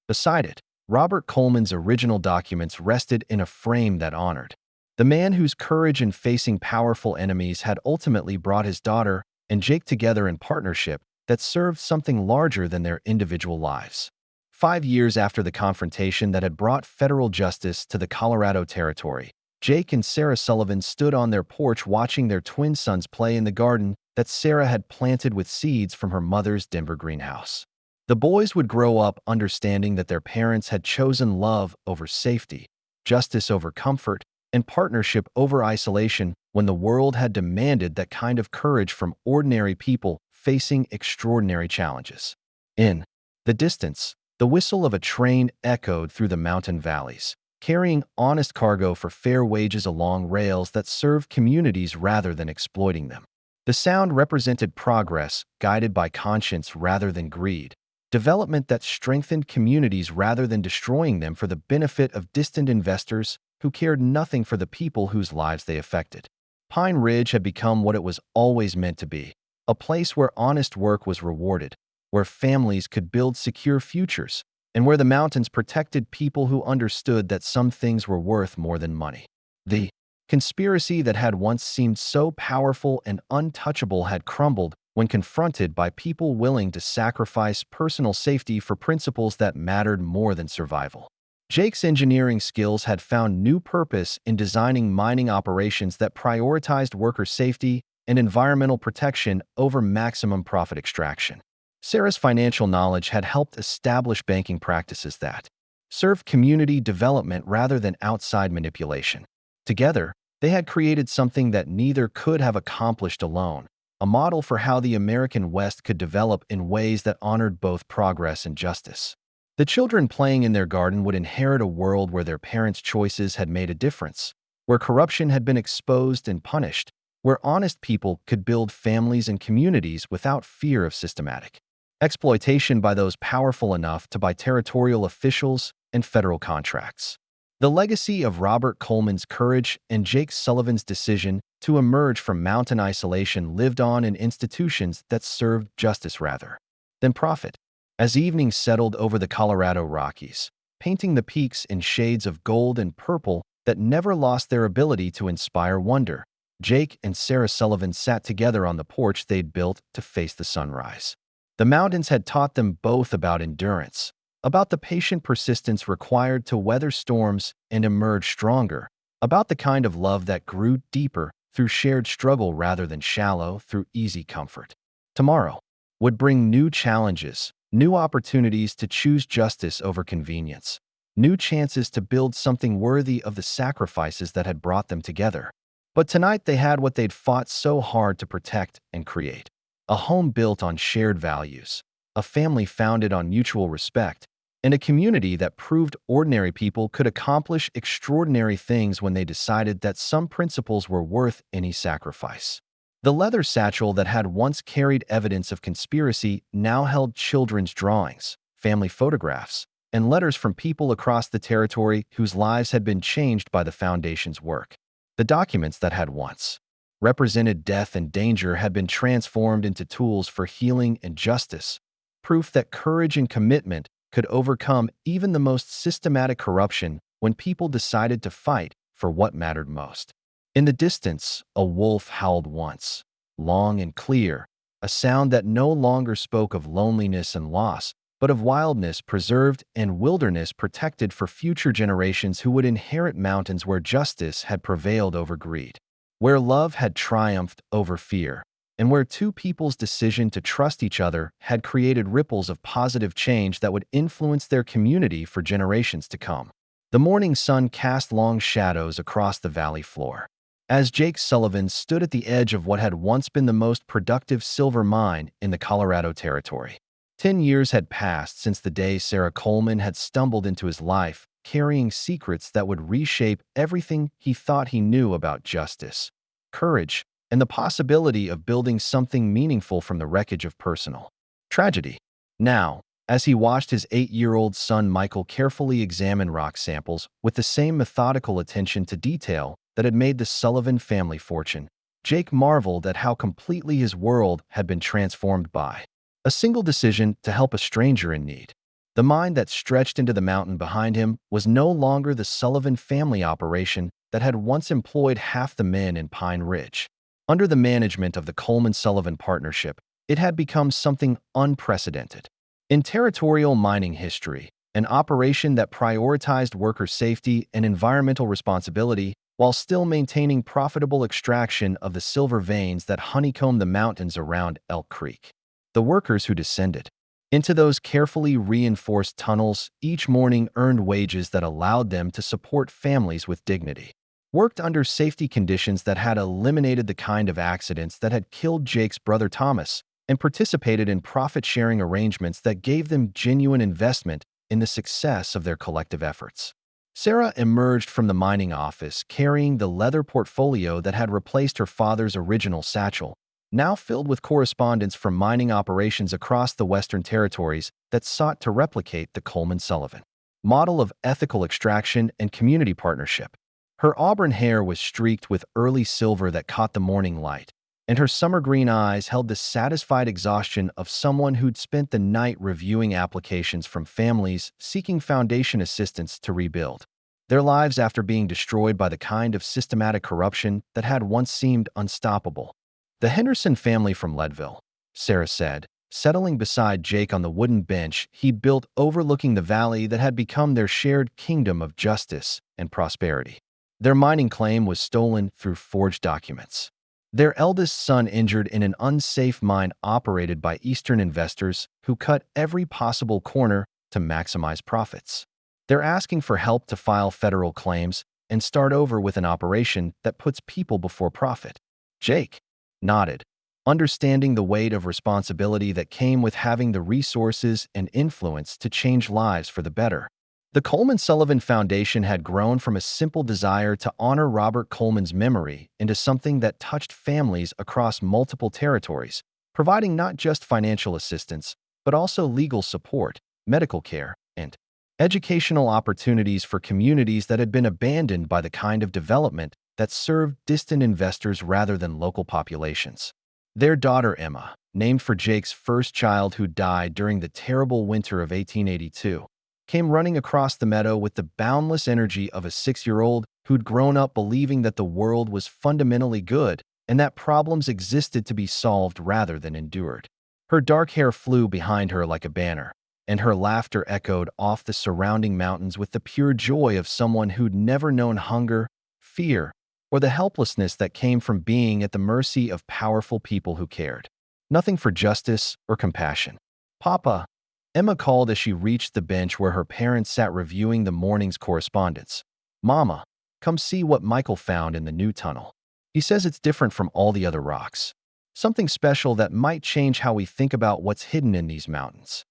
Beside it, Robert Coleman's original documents rested in a frame that honored the man whose courage in facing powerful enemies had ultimately brought his daughter and Jake together in partnership that served something larger than their individual lives. 5 years after the confrontation that had brought federal justice to the Colorado Territory, Jake and Sarah Sullivan stood on their porch watching their twin sons play in the garden that Sarah had planted with seeds from her mother's Denver greenhouse. The boys would grow up understanding that their parents had chosen love over safety, justice over comfort, and partnership over isolation when the world had demanded that kind of courage from ordinary people facing extraordinary challenges. In the distance, the whistle of a train echoed through the mountain valleys, carrying honest cargo for fair wages along rails that served communities rather than exploiting them. The sound represented progress, guided by conscience rather than greed, development that strengthened communities rather than destroying them for the benefit of distant investors who cared nothing for the people whose lives they affected. Pine Ridge had become what it was always meant to be, a place where honest work was rewarded, where families could build secure futures, and where the mountains protected people who understood that some things were worth more than money. The conspiracy that had once seemed so powerful and untouchable had crumbled when confronted by people willing to sacrifice personal safety for principles that mattered more than survival. Jake's engineering skills had found new purpose in designing mining operations that prioritized worker safety and environmental protection over maximum profit extraction. Sarah's financial knowledge had helped establish banking practices that served community development rather than outside manipulation. Together, they had created something that neither could have accomplished alone, a model for how the American West could develop in ways that honored both progress and justice. The children playing in their garden would inherit a world where their parents' choices had made a difference, where corruption had been exposed and punished, where honest people could build families and communities without fear of systematic exploitation by those powerful enough to buy territorial officials and federal contracts. The legacy of Robert Coleman's courage and Jake Sullivan's decision to emerge from mountain isolation lived on in institutions that served justice rather than profit. As evening settled over the Colorado Rockies, painting the peaks in shades of gold and purple that never lost their ability to inspire wonder, Jake and Sarah Sullivan sat together on the porch they'd built to face the sunrise. The mountains had taught them both about endurance, about the patient persistence required to weather storms and emerge stronger, about the kind of love that grew deeper through shared struggle rather than shallow through easy comfort. Tomorrow would bring new challenges, new opportunities to choose justice over convenience, new chances to build something worthy of the sacrifices that had brought them together. But tonight they had what they'd fought so hard to protect and create. A home built on shared values, a family founded on mutual respect, and a community that proved ordinary people could accomplish extraordinary things when they decided that some principles were worth any sacrifice. The leather satchel that had once carried evidence of conspiracy now held children's drawings, family photographs, and letters from people across the territory whose lives had been changed by the Foundation's work. The documents that had once represented death and danger had been transformed into tools for healing and justice, proof that courage and commitment could overcome even the most systematic corruption when people decided to fight for what mattered most. In the distance, a wolf howled once, long and clear, a sound that no longer spoke of loneliness and loss, but of wildness preserved and wilderness protected for future generations who would inherit mountains where justice had prevailed over greed, where love had triumphed over fear, and where two people's decision to trust each other had created ripples of positive change that would influence their community for generations to come. The morning sun cast long shadows across the valley floor. As Jake Sullivan stood at the edge of what had once been the most productive silver mine in the Colorado Territory. 10 years had passed since the day Sarah Coleman had stumbled into his life, carrying secrets that would reshape everything he thought he knew about justice, courage, and the possibility of building something meaningful from the wreckage of personal tragedy. Now, as he watched his 8-year-old son Michael carefully examine rock samples with the same methodical attention to detail that had made the Sullivan family fortune, Jake marveled at how completely his world had been transformed by a single decision to help a stranger in need. The mine that stretched into the mountain behind him was no longer the Sullivan family operation that had once employed half the men in Pine Ridge. Under the management of the Coleman-Sullivan partnership, it had become something unprecedented. In territorial mining history, an operation that prioritized worker safety and environmental responsibility while still maintaining profitable extraction of the silver veins that honeycombed the mountains around Elk Creek. The workers who descended into those carefully reinforced tunnels each morning earned wages that allowed them to support families with dignity, worked under safety conditions that had eliminated the kind of accidents that had killed Jake's brother Thomas, and participated in profit-sharing arrangements that gave them genuine investment in the success of their collective efforts. Sarah emerged from the mining office carrying the leather portfolio that had replaced her father's original satchel, now filled with correspondence from mining operations across the Western Territories that sought to replicate the Coleman-Sullivan model of ethical extraction and community partnership. Her auburn hair was streaked with early silver that caught the morning light, and her summer green eyes held the satisfied exhaustion of someone who'd spent the night reviewing applications from families seeking foundation assistance to rebuild their lives after being destroyed by the kind of systematic corruption that had once seemed unstoppable. The Henderson family from Leadville, Sarah said, settling beside Jake on the wooden bench he'd built overlooking the valley that had become their shared kingdom of justice and prosperity. Their mining claim was stolen through forged documents. Their eldest son injured in an unsafe mine operated by Eastern investors who cut every possible corner to maximize profits. They're asking for help to file federal claims and start over with an operation that puts people before profit. Jake nodded, understanding the weight of responsibility that came with having the resources and influence to change lives for the better. The Coleman-Sullivan Foundation had grown from a simple desire to honor Robert Coleman's memory into something that touched families across multiple territories, providing not just financial assistance, but also legal support, medical care, and educational opportunities for communities that had been abandoned by the kind of development that served distant investors rather than local populations. Their daughter Emma, named for Jake's first child who died during the terrible winter of 1882, came running across the meadow with the boundless energy of a 6-year-old who'd grown up believing that the world was fundamentally good and that problems existed to be solved rather than endured. Her dark hair flew behind her like a banner, and her laughter echoed off the surrounding mountains with the pure joy of someone who'd never known hunger, fear, or the helplessness that came from being at the mercy of powerful people who cared nothing for justice or compassion. "Papa," Emma called as she reached the bench where her parents sat reviewing the morning's correspondence. "Mama, come see what Michael found in the new tunnel. He says it's different from all the other rocks. Something special that might change how we think about what's hidden in these mountains."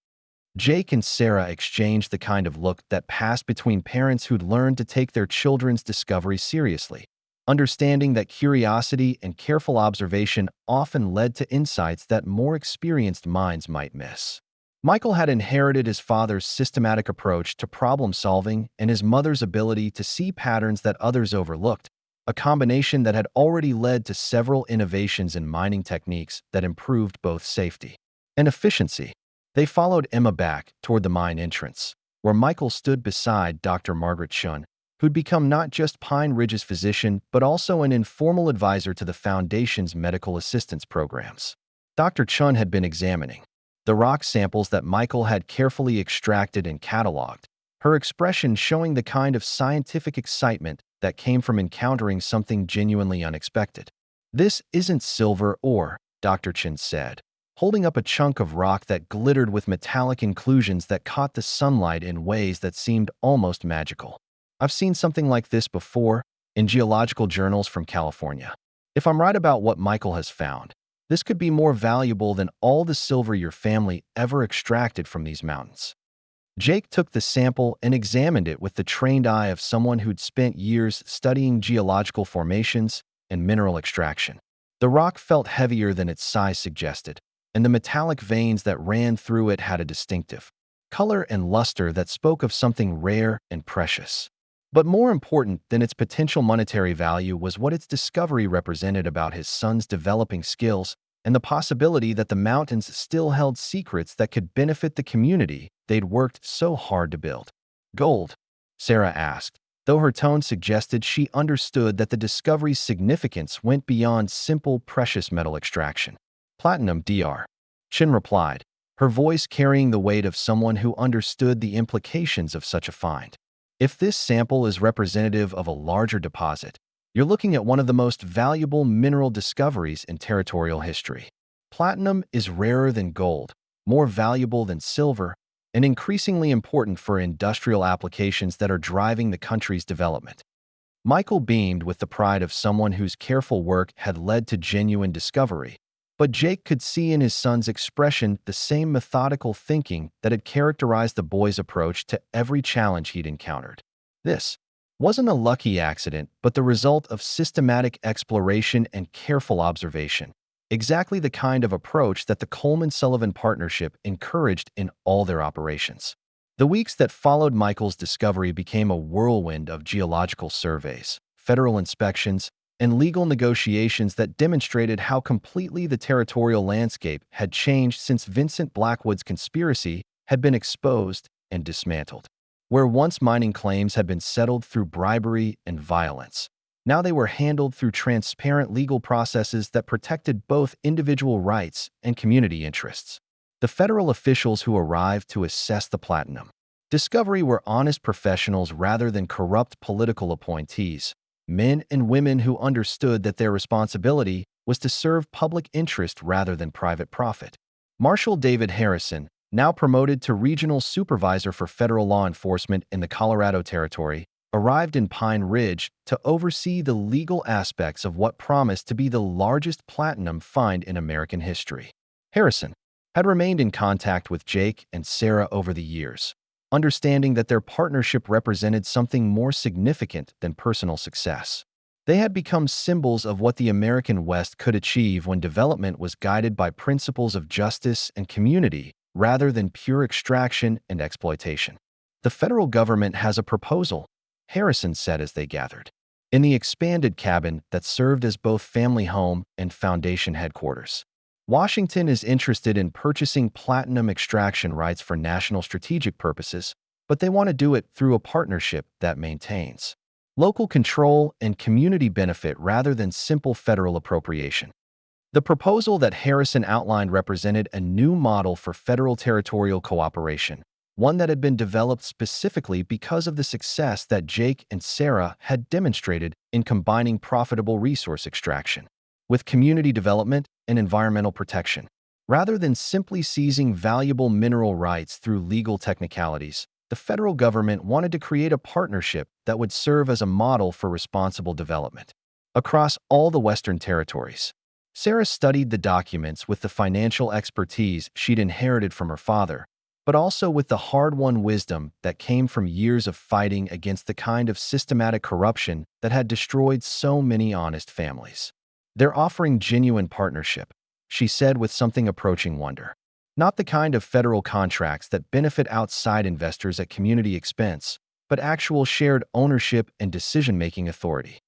Jake and Sarah exchanged the kind of look that passed between parents who'd learned to take their children's discovery seriously, understanding that curiosity and careful observation often led to insights that more experienced minds might miss. Michael had inherited his father's systematic approach to problem-solving and his mother's ability to see patterns that others overlooked, a combination that had already led to several innovations in mining techniques that improved both safety and efficiency. They followed Emma back toward the mine entrance, where Michael stood beside Dr. Margaret Chun, who'd become not just Pine Ridge's physician but also an informal advisor to the Foundation's medical assistance programs. Dr. Chun had been examining the rock samples that Michael had carefully extracted and cataloged, her expression showing the kind of scientific excitement that came from encountering something genuinely unexpected. "This isn't silver ore," Dr. Chin said, holding up a chunk of rock that glittered with metallic inclusions that caught the sunlight in ways that seemed almost magical. I've seen something like this before in geological journals from California. If I'm right about what Michael has found, this could be more valuable than all the silver your family ever extracted from these mountains. Jake took the sample and examined it with the trained eye of someone who'd spent years studying geological formations and mineral extraction. The rock felt heavier than its size suggested, and the metallic veins that ran through it had a distinctive color and luster that spoke of something rare and precious. But more important than its potential monetary value was what its discovery represented about his son's developing skills and the possibility that the mountains still held secrets that could benefit the community they'd worked so hard to build. Gold? Sarah asked, though her tone suggested she understood that the discovery's significance went beyond simple precious metal extraction. Platinum, Dr. Chin replied, her voice carrying the weight of someone who understood the implications of such a find. If this sample is representative of a larger deposit, you're looking at one of the most valuable mineral discoveries in territorial history. Platinum is rarer than gold, more valuable than silver, and increasingly important for industrial applications that are driving the country's development. Michael beamed with the pride of someone whose careful work had led to genuine discovery, but Jake could see in his son's expression the same methodical thinking that had characterized the boy's approach to every challenge he'd encountered. This wasn't a lucky accident, but the result of systematic exploration and careful observation, exactly the kind of approach that the Coleman-Sullivan partnership encouraged in all their operations. The weeks that followed Michael's discovery became a whirlwind of geological surveys, federal inspections, and legal negotiations that demonstrated how completely the territorial landscape had changed since Vincent Blackwood's conspiracy had been exposed and dismantled. Where once mining claims had been settled through bribery and violence, now they were handled through transparent legal processes that protected both individual rights and community interests. The federal officials who arrived to assess the platinum discovery were honest professionals rather than corrupt political appointees, men and women who understood that their responsibility was to serve public interest rather than private profit. Marshal David Harrison, now promoted to regional supervisor for federal law enforcement in the Colorado Territory, arrived in Pine Ridge to oversee the legal aspects of what promised to be the largest platinum find in American history. Harrison had remained in contact with Jake and Sarah over the years, understanding that their partnership represented something more significant than personal success. They had become symbols of what the American West could achieve when development was guided by principles of justice and community rather than pure extraction and exploitation. The federal government has a proposal, Harrison said as they gathered, in the expanded cabin that served as both family home and foundation headquarters. Washington is interested in purchasing platinum extraction rights for national strategic purposes, but they want to do it through a partnership that maintains local control and community benefit rather than simple federal appropriation. The proposal that Harrison outlined represented a new model for federal territorial cooperation, one that had been developed specifically because of the success that Jake and Sarah had demonstrated in combining profitable resource extraction with community development and environmental protection. Rather than simply seizing valuable mineral rights through legal technicalities, the federal government wanted to create a partnership that would serve as a model for responsible development across all the Western territories. Sarah studied the documents with the financial expertise she'd inherited from her father, but also with the hard-won wisdom that came from years of fighting against the kind of systematic corruption that had destroyed so many honest families. They're offering genuine partnership, she said with something approaching wonder. Not the kind of federal contracts that benefit outside investors at community expense, but actual shared ownership and decision-making authority.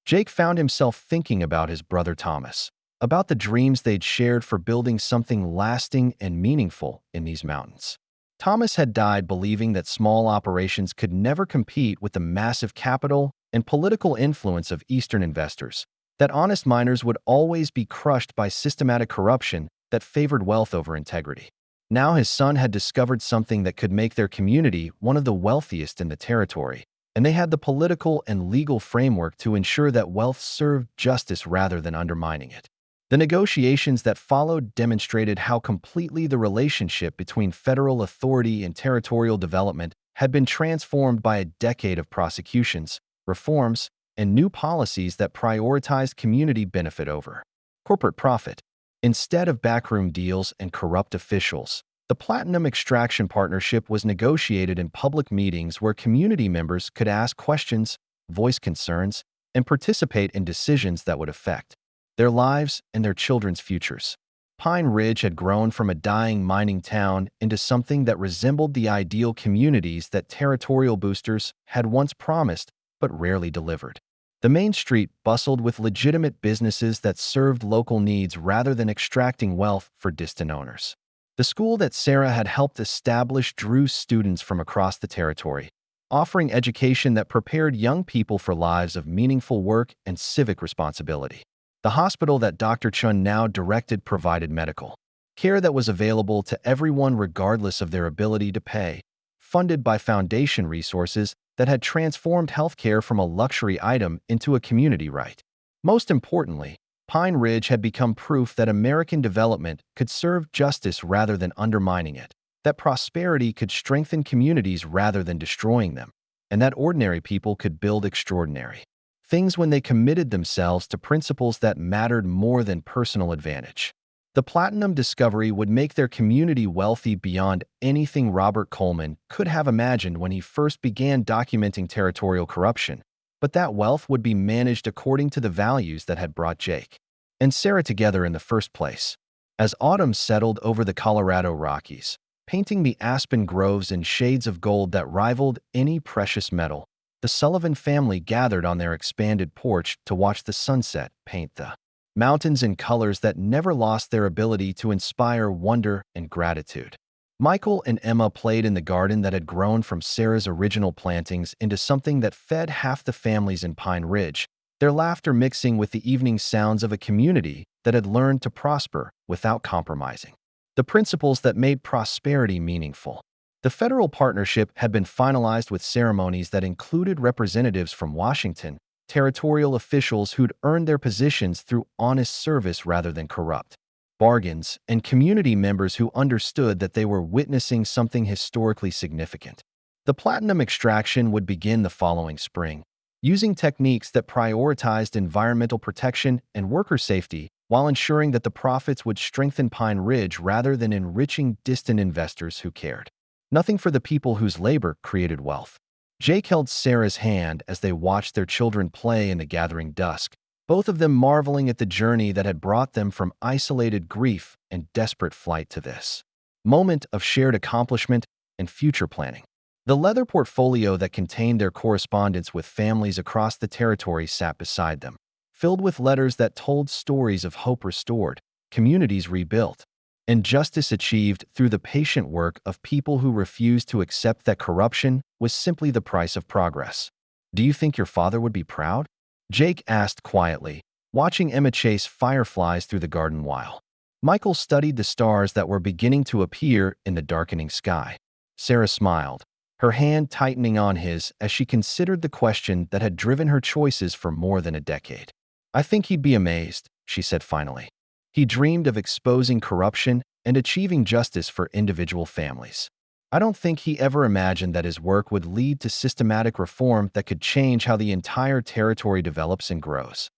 Jake found himself thinking about his brother Thomas, about the dreams they'd shared for building something lasting and meaningful in these mountains. Thomas had died believing that small operations could never compete with the massive capital and political influence of Eastern investors, that honest miners would always be crushed by systematic corruption that favored wealth over integrity. Now his son had discovered something that could make their community one of the wealthiest in the territory, and they had the political and legal framework to ensure that wealth served justice rather than undermining it. The negotiations that followed demonstrated how completely the relationship between federal authority and territorial development had been transformed by a decade of prosecutions, reforms, and new policies that prioritized community benefit over corporate profit. Instead of backroom deals and corrupt officials, the Platinum Extraction Partnership was negotiated in public meetings where community members could ask questions, voice concerns, and participate in decisions that would affect their lives and their children's futures. Pine Ridge had grown from a dying mining town into something that resembled the ideal communities that territorial boosters had once promised but rarely delivered. The main street bustled with legitimate businesses that served local needs rather than extracting wealth for distant owners. The school that Sarah had helped establish drew students from across the territory, offering education that prepared young people for lives of meaningful work and civic responsibility. The hospital that Dr. Chun now directed provided medical care that was available to everyone regardless of their ability to pay, funded by foundation resources that had transformed healthcare from a luxury item into a community right. Most importantly, Pine Ridge had become proof that American development could serve justice rather than undermining it, that prosperity could strengthen communities rather than destroying them, and that ordinary people could build extraordinary things when they committed themselves to principles that mattered more than personal advantage. The platinum discovery would make their community wealthy beyond anything Robert Coleman could have imagined when he first began documenting territorial corruption, but that wealth would be managed according to the values that had brought Jake and Sarah together in the first place. As autumn settled over the Colorado Rockies, painting the aspen groves in shades of gold that rivaled any precious metal, the Sullivan family gathered on their expanded porch to watch the sunset paint the mountains in colors that never lost their ability to inspire wonder and gratitude. Michael and Emma played in the garden that had grown from Sarah's original plantings into something that fed half the families in Pine Ridge, their laughter mixing with the evening sounds of a community that had learned to prosper without compromising the principles that made prosperity meaningful. The federal partnership had been finalized with ceremonies that included representatives from Washington, territorial officials who'd earned their positions through honest service rather than corrupt bargains, and community members who understood that they were witnessing something historically significant. The platinum extraction would begin the following spring, using techniques that prioritized environmental protection and worker safety while ensuring that the profits would strengthen Pine Ridge rather than enriching distant investors who cared nothing for the people whose labor created wealth. Jake held Sarah's hand as they watched their children play in the gathering dusk, both of them marveling at the journey that had brought them from isolated grief and desperate flight to this moment of shared accomplishment and future planning. The leather portfolio that contained their correspondence with families across the territory sat beside them, filled with letters that told stories of hope restored, communities rebuilt, and justice achieved through the patient work of people who refused to accept that corruption was simply the price of progress. "Do you think your father would be proud?" Jake asked quietly, watching Emma chase fireflies through the garden while Michael studied the stars that were beginning to appear in the darkening sky. Sarah smiled, her hand tightening on his as she considered the question that had driven her choices for more than a decade. "I think he'd be amazed," she said finally. He dreamed of exposing corruption and achieving justice for individual families. I don't think he ever imagined that his work would lead to systematic reform that could change how the entire territory develops and grows.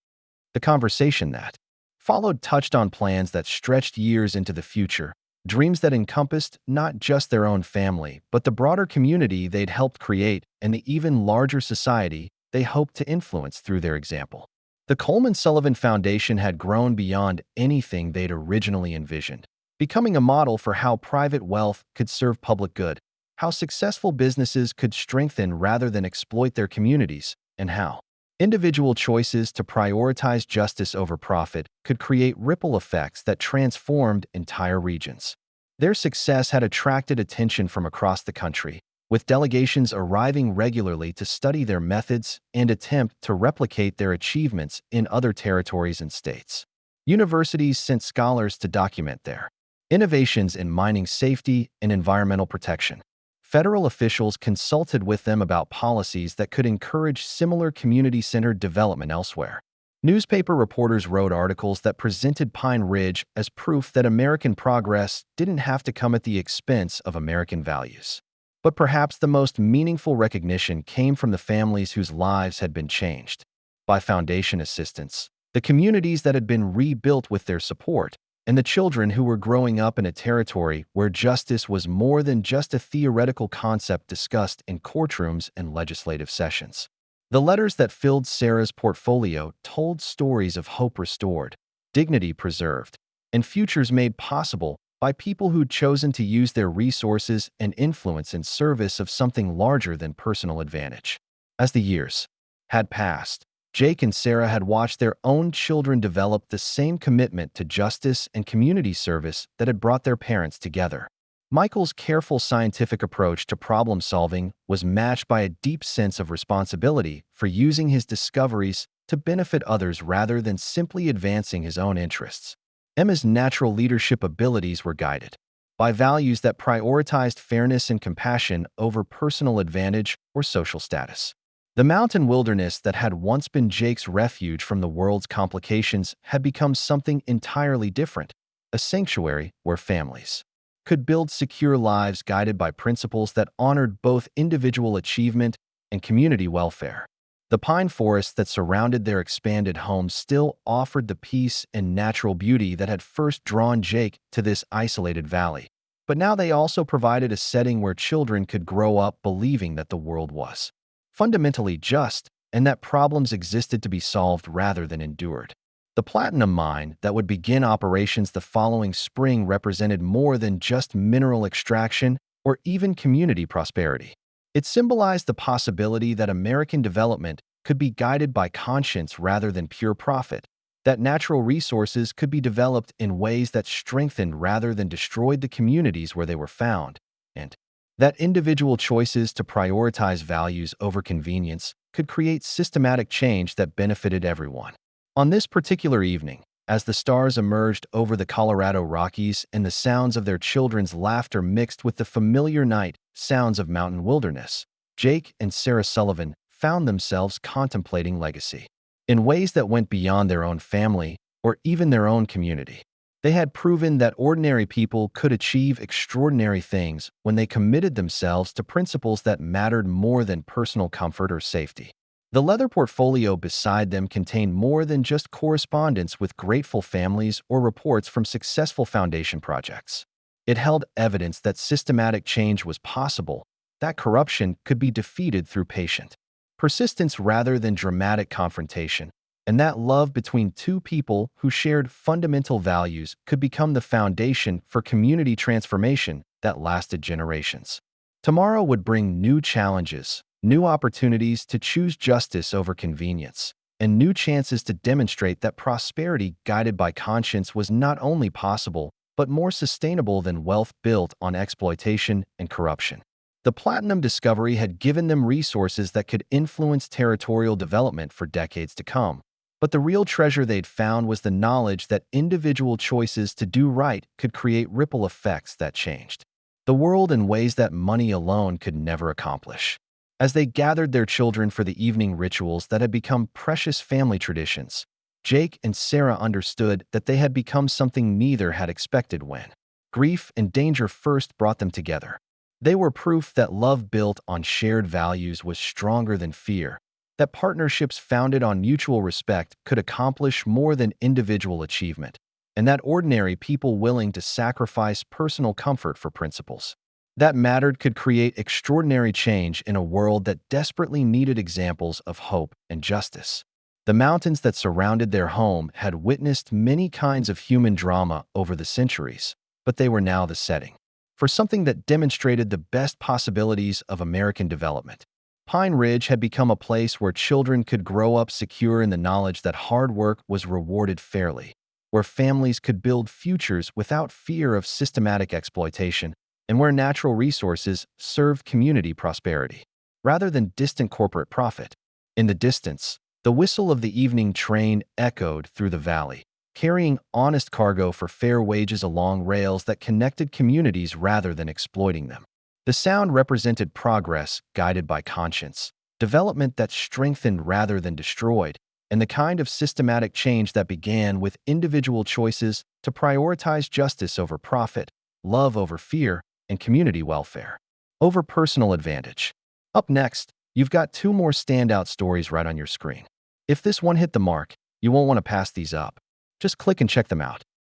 The conversation that followed touched on plans that stretched years into the future, dreams that encompassed not just their own family, but the broader community they'd helped create and the even larger society they hoped to influence through their example. The Coleman Sullivan Foundation had grown beyond anything they'd originally envisioned, becoming a model for how private wealth could serve public good, how successful businesses could strengthen rather than exploit their communities, and how individual choices to prioritize justice over profit could create ripple effects that transformed entire regions. Their success had attracted attention from across the country, with delegations arriving regularly to study their methods and attempt to replicate their achievements in other territories and states. Universities sent scholars to document their innovations in mining safety and environmental protection. Federal officials consulted with them about policies that could encourage similar community-centered development elsewhere. Newspaper reporters wrote articles that presented Pine Ridge as proof that American progress didn't have to come at the expense of American values. But perhaps the most meaningful recognition came from the families whose lives had been changed by foundation assistance, the communities that had been rebuilt with their support, and the children who were growing up in a territory where justice was more than just a theoretical concept discussed in courtrooms and legislative sessions. The letters that filled Sarah's portfolio told stories of hope restored, dignity preserved, and futures made possible by people who'd chosen to use their resources and influence in service of something larger than personal advantage. As the years had passed, Jake and Sarah had watched their own children develop the same commitment to justice and community service that had brought their parents together. Michael's careful scientific approach to problem solving was matched by a deep sense of responsibility for using his discoveries to benefit others rather than simply advancing his own interests. Emma's natural leadership abilities were guided by values that prioritized fairness and compassion over personal advantage or social status. The mountain wilderness that had once been Jake's refuge from the world's complications had become something entirely different, a sanctuary where families could build secure lives guided by principles that honored both individual achievement and community welfare. The pine forests that surrounded their expanded home still offered the peace and natural beauty that had first drawn Jake to this isolated valley. But now they also provided a setting where children could grow up believing that the world was fundamentally just and that problems existed to be solved rather than endured. The platinum mine that would begin operations the following spring represented more than just mineral extraction or even community prosperity. It symbolized the possibility that American development could be guided by conscience rather than pure profit, that natural resources could be developed in ways that strengthened rather than destroyed the communities where they were found, and that individual choices to prioritize values over convenience could create systematic change that benefited everyone. On this particular evening, as the stars emerged over the Colorado Rockies and the sounds of their children's laughter mixed with the familiar night sounds of mountain wilderness, Jake and Sarah Sullivan found themselves contemplating legacy in ways that went beyond their own family or even their own community. They had proven that ordinary people could achieve extraordinary things when they committed themselves to principles that mattered more than personal comfort or safety. The leather portfolio beside them contained more than just correspondence with grateful families or reports from successful foundation projects. It held evidence that systematic change was possible, that corruption could be defeated through patient persistence rather than dramatic confrontation, and that love between two people who shared fundamental values could become the foundation for community transformation that lasted generations. Tomorrow would bring new challenges, new opportunities to choose justice over convenience, and new chances to demonstrate that prosperity guided by conscience was not only possible, but more sustainable than wealth built on exploitation and corruption. The platinum discovery had given them resources that could influence territorial development for decades to come. But the real treasure they'd found was the knowledge that individual choices to do right could create ripple effects that changed the world in ways that money alone could never accomplish. As they gathered their children for the evening rituals that had become precious family traditions, Jake and Sarah understood that they had become something neither had expected when grief and danger first brought them together. They were proof that love built on shared values was stronger than fear, that partnerships founded on mutual respect could accomplish more than individual achievement, and that ordinary people willing to sacrifice personal comfort for principles that mattered could create extraordinary change in a world that desperately needed examples of hope and justice. The mountains that surrounded their home had witnessed many kinds of human drama over the centuries, but they were now the setting for something that demonstrated the best possibilities of American development. Pine Ridge had become a place where children could grow up secure in the knowledge that hard work was rewarded fairly, where families could build futures without fear of systematic exploitation, and where natural resources served community prosperity, rather than distant corporate profit. In the distance, the whistle of the evening train echoed through the valley, carrying honest cargo for fair wages along rails that connected communities rather than exploiting them. The sound represented progress guided by conscience, development that strengthened rather than destroyed, and the kind of systematic change that began with individual choices to prioritize justice over profit, love over fear, and community welfare over personal advantage. Up next, you've got two more standout stories right on your screen. If this one hit the mark, you won't want to pass these up. Just click and check them out.